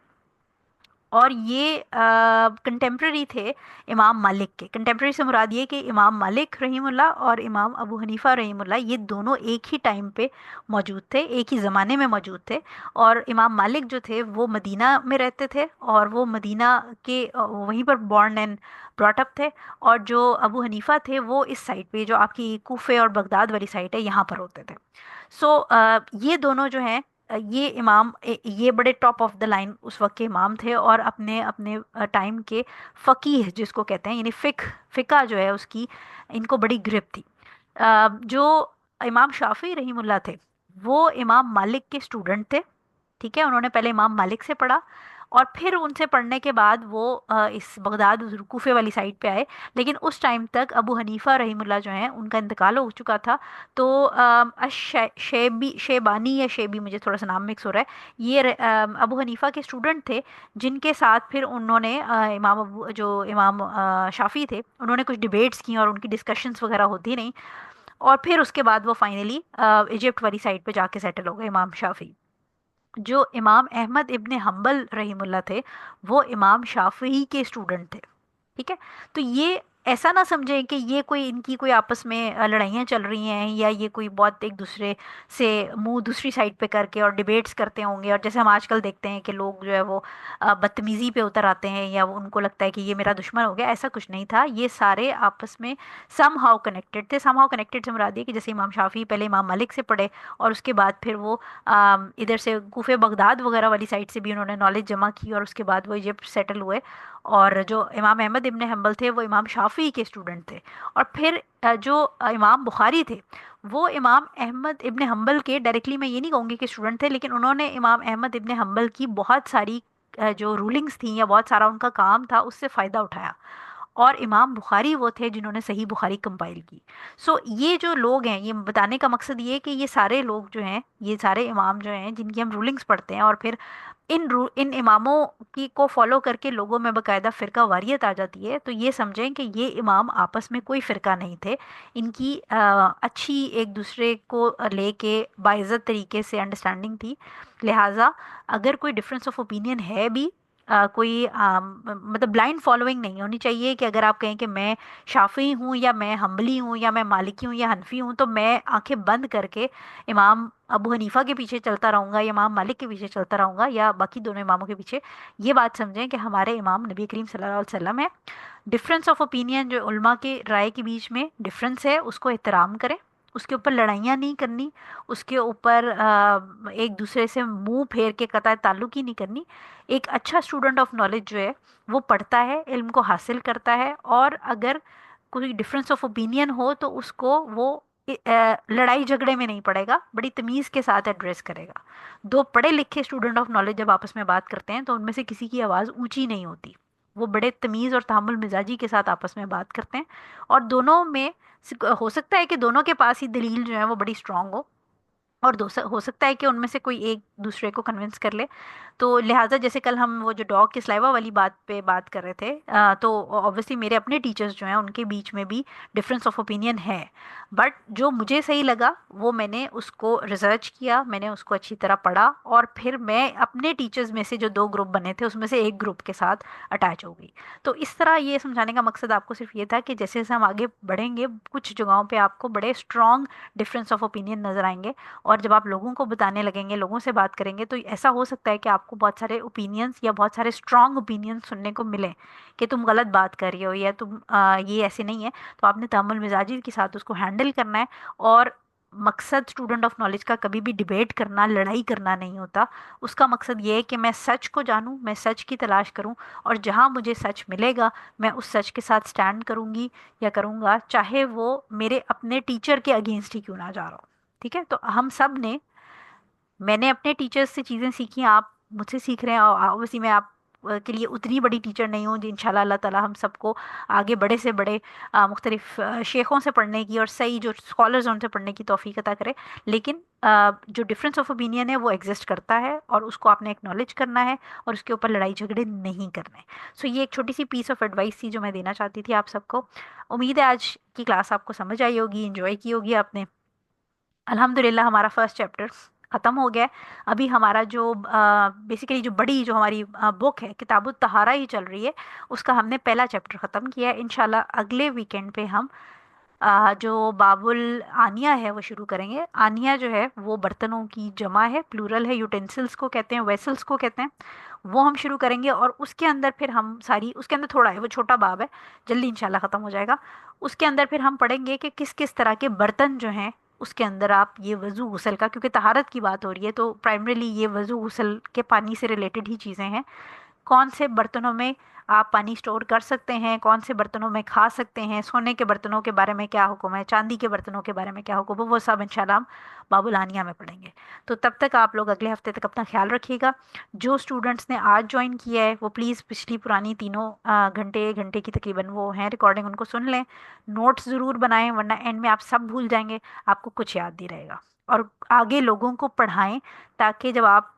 और ये कंटेम्प्रेरी थे इमाम मालिक के। कंटेम्प्रेरी से मुराद ये कि इमाम मालिक रहीमुल्लाह और इमाम अबू हनीफा रहीमुल्लाह ये दोनों एक ही टाइम पे मौजूद थे, एक ही ज़माने में मौजूद थे। और इमाम मालिक जो थे वो मदीना में रहते थे, और वो मदीना के वहीं पर बॉर्न एंड ब्रॉट अप थे। और जो अबू हनीफा थे वो इस साइड पे, जो आपकी कूफे और बगदाद वाली साइड है, यहाँ पर होते थे। सो ये दोनों जो हैं, ये इमाम ये बड़े टॉप ऑफ द लाइन उस वक्त के इमाम थे, और अपने अपने टाइम के फ़कीह जिसको कहते हैं, यानी फ़िका जो है उसकी इनको बड़ी ग्रिप थी। जो इमाम शाफी रहीमुल्लाह थे, वो इमाम मालिक के स्टूडेंट थे। ठीक है, उन्होंने पहले इमाम मालिक से पढ़ा, और फिर उनसे पढ़ने के बाद वो इस बगदाद कूफे वाली साइड पे आए। लेकिन उस टाइम तक अबू हनीफा रहीमुल्लाह जो हैं उनका इंतकाल हो चुका था। तो शेबानी या शेबी, मुझे थोड़ा सा नाम मिक्स हो रहा है, ये अबू हनीफा के स्टूडेंट थे, जिनके साथ फिर उन्होंने इमाम अबू जो इमाम शाफी थे, उन्होंने कुछ डिबेट्स की और उनकी डिस्कशंस वगैरह होती नहीं। और फिर उसके बाद वो फाइनली इजिप्ट वाली साइड पे जाके सेटल हो गए इमाम शाफी। जो इमाम अहमद इब्न हम्बल रहीमुल्लाह थे, वो इमाम शाफी के स्टूडेंट थे। ठीक है। तो ये ऐसा ना समझें कि ये कोई इनकी कोई आपस में लड़ाइयाँ चल रही हैं, या ये कोई बहुत एक दूसरे से मुंह दूसरी साइड पे करके और डिबेट्स करते होंगे, और जैसे हम आजकल देखते हैं कि लोग जो है वो बदतमीज़ी पे उतर आते हैं, या वो उनको लगता है कि ये मेरा दुश्मन हो गया। ऐसा कुछ नहीं था, ये सारे आपस में सम हाउ कनेक्टेड थे। सम हाउ कनेक्टेड से मुराद ये कि जैसे इमाम शाफी पहले इमाम मलिक से पढ़े, और उसके बाद फिर वो इधर से कूफे बगदाद वगैरह वाली साइड से भी उन्होंने नॉलेज जमा की, और उसके बाद वो इजिप्ट सेटल हुए। और जो इमाम अहमद इब्न हम्बल थे वो इमाम शाफी के स्टूडेंट थे। और फिर जो इमाम बुखारी थे, वो इमाम अहमद इब्न हम्बल के डायरेक्टली, मैं ये नहीं कहूँगी कि स्टूडेंट थे, लेकिन उन्होंने इमाम अहमद इब्न हम्बल की बहुत सारी जो रूलिंग्स थी, या बहुत सारा उनका काम था, उससे फ़ायदा उठाया। और इमाम बुखारी वो थे जिन्होंने सही बुखारी कंपाइल की। सो ये जो लोग हैं, ये बताने का मकसद ये है कि ये सारे लोग जो हैं, ये सारे इमाम जो हैं जिनकी हम रूलिंग्स पढ़ते हैं, और फिर इन इमामों की को फॉलो करके लोगों में बकायदा फ़िरका वारियत आ जाती है, तो ये समझें कि ये इमाम आपस में कोई फ़िरका नहीं थे। इनकी अच्छी एक दूसरे को लेके बाइज़्ज़त तरीके से अंडरस्टैंडिंग थी। लिहाजा अगर कोई डिफरेंस ऑफ ओपिनियन है भी, कोई मतलब ब्लाइंड फॉलोइंग नहीं होनी चाहिए कि अगर आप कहें कि मैं शाफ़ी हूँ, या मैं हम्बली हूँ, या मैं मालिकी हूँ, या हनफी हूँ, तो मैं आंखें बंद करके इमाम अबू हनीफा के पीछे चलता रहूंगा, या इमाम मालिक के पीछे चलता रहूंगा, या बाकी दोनों इमामों के पीछे। ये बात समझें कि हमारे इमाम नबी करीम सल्लल्लाहु अलैहि वसल्लम है। डिफरेंस ऑफ ओपिनियन जो उल्मा के राय के बीच में डिफरेंस है, उसको एहतराम करें, उसके ऊपर लड़ाइयाँ नहीं करनी, उसके ऊपर एक दूसरे से मुंह फेर के कतई ताल्लुक ही नहीं करनी। एक अच्छा स्टूडेंट ऑफ नॉलेज जो है वो पढ़ता है, इल्म को हासिल करता है, और अगर कोई डिफरेंस ऑफ ओपिनियन हो तो उसको वो लड़ाई झगड़े में नहीं पड़ेगा, बड़ी तमीज़ के साथ एड्रेस करेगा। दो पढ़े लिखे स्टूडेंट ऑफ नॉलेज जब आपस में बात करते हैं तो उनमें से किसी की आवाज़ ऊंची नहीं होती, वो बड़े तमीज़ और तहम्मुल मिजाजी के साथ आपस में बात करते हैं। और दोनों में हो सकता है कि दोनों के पास ही दलील जो है वो बड़ी स्ट्रांग हो, और हो सकता है कि उनमें से कोई एक दूसरे को कन्विंस कर ले। तो लिहाजा जैसे कल हम वो जो डॉग की सलाइवा वाली बात पे बात कर रहे थे, तो ऑब्वियसली मेरे अपने टीचर्स जो हैं उनके बीच में भी डिफरेंस ऑफ ओपिनियन है। बट जो मुझे सही लगा वो मैंने उसको रिसर्च किया, मैंने उसको अच्छी तरह पढ़ा, और फिर मैं अपने टीचर्स में से जो दो ग्रुप बने थे उसमें से एक ग्रुप के साथ अटैच हो गई। तो इस तरह ये समझाने का मकसद आपको सिर्फ ये था कि जैसे जैसे हम आगे बढ़ेंगे कुछ जगहों पे आपको बड़े स्ट्रॉन्ग डिफरेंस ऑफ ओपिनियन नजर आएंगे। और जब आप लोगों को बताने लगेंगे, लोगों से बात करेंगे, तो ऐसा हो सकता है कि आपको बहुत सारे ओपिनियंस या बहुत सारे स्ट्रांग ओपिनियंस सुनने को मिले कि तुम गलत बात कर रही हो या तुम ये ऐसे नहीं है। तो आपने तअम्मुल मिजाजी के साथ उसको हैंडल करना है। और मकसद स्टूडेंट ऑफ नॉलेज का कभी भी डिबेट करना, लड़ाई करना नहीं होता। उसका मकसद ये है कि मैं सच को जानूं, मैं सच की तलाश करूं, और जहां मुझे सच मिलेगा मैं उस सच के साथ स्टैंड करूंगी या करूंगा, चाहे वो मेरे अपने टीचर के अगेंस्ट ही क्यों ना जा रहा हो। ठीक है, तो हम सब ने, मैंने अपने टीचर्स से चीज़ें सीखी, आप मुझसे सीख रहे हैं। ऑब्वियसली मैं आप के लिए उतनी बड़ी टीचर नहीं हूँ, इंशाल्लाह अल्लाह ताला हम सबको आगे बड़े से बड़े मुख्तलिफ शेखों से पढ़ने की और सही जो स्कॉलर्स हैं उनसे पढ़ने की तौफीक अता करे। लेकिन जो डिफरेंस ऑफ ओपिनियन है वो एग्जिस्ट करता है, और उसको आपने एक्नॉलेज करना है, और उसके ऊपर लड़ाई झगड़े नहीं करने। सो ये एक छोटी सी पीस ऑफ एडवाइस थी जो मैं देना चाहती थी आप सबको। उम्मीद है आज की क्लास आपको समझ आई होगी, इंजॉय की होगी आपने। अल्हम्दुलिल्लाह हमारा फर्स्ट चैप्टर ख़त्म हो गया है। अभी हमारा जो बेसिकली जो बड़ी जो हमारी बुक है किताबुत तहारा ही चल रही है, उसका हमने पहला चैप्टर ख़त्म किया है। इंशाल्लाह अगले वीकेंड पे हम जो बाबुल आनिया है वो शुरू करेंगे। आनिया जो है वो बर्तनों की जमा है, प्लूरल है, यूटेंसिल्स को कहते हैं, वेसल्स को कहते हैं। वो हम शुरू करेंगे, और उसके अंदर फिर हम सारी, उसके अंदर थोड़ा है, वो छोटा बाब है, जल्दी इंशाल्लाह ख़त्म हो जाएगा। उसके अंदर फिर हम पढ़ेंगे कि किस किस तरह के बर्तन जो हैं उसके अंदर आप ये वज़ू गुसल का, क्योंकि तहारत की बात हो रही है तो प्राइमरीली ये वज़ू गुसल के पानी से रिलेटेड ही चीज़ें हैं। कौन से बर्तनों में आप पानी स्टोर कर सकते हैं, कौन से बर्तनों में खा सकते हैं, सोने के बर्तनों के बारे में क्या हुक्म है, चांदी के बर्तनों के बारे में क्या हुक्म है, वो सब इंशाल्लाह हम बाबुलानिया में पढ़ेंगे। तो तब तक आप लोग अगले हफ्ते तक अपना ख्याल रखिएगा। जो स्टूडेंट्स ने आज ज्वाइन किया है वो प्लीज़ पिछली पुरानी तीनों घंटे घंटे की तकरीबन वो हैं रिकॉर्डिंग, उनको सुन लें। नोट्स ज़रूर बनाएं, वरना एंड में आप सब भूल जाएंगे, आपको कुछ याद नहीं रहेगा। और आगे लोगों को पढ़ाएं, ताकि जब आप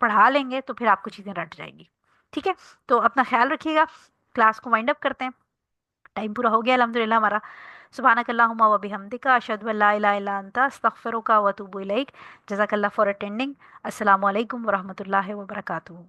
पढ़ा लेंगे तो फिर आपको चीज़ें रट जाएंगी। ठीक है, तो अपना ख्याल रखिएगा। क्लास को वाइंड अप करते हैं, टाइम पूरा हो गया अल्हम्दुलिल्लाह हमारा। सुब्हानकल्लाहुम्मा व बिहम्दिका अशहदु अल्ला इलाहा इल्ला अंता अस्तगफिरुका व अतूबु इलैक। जज़ाकल्लाह फॉर अटेंडिंग। अस्सलामु अलैकुम व रहमतुल्लाहि व बरकातुहू।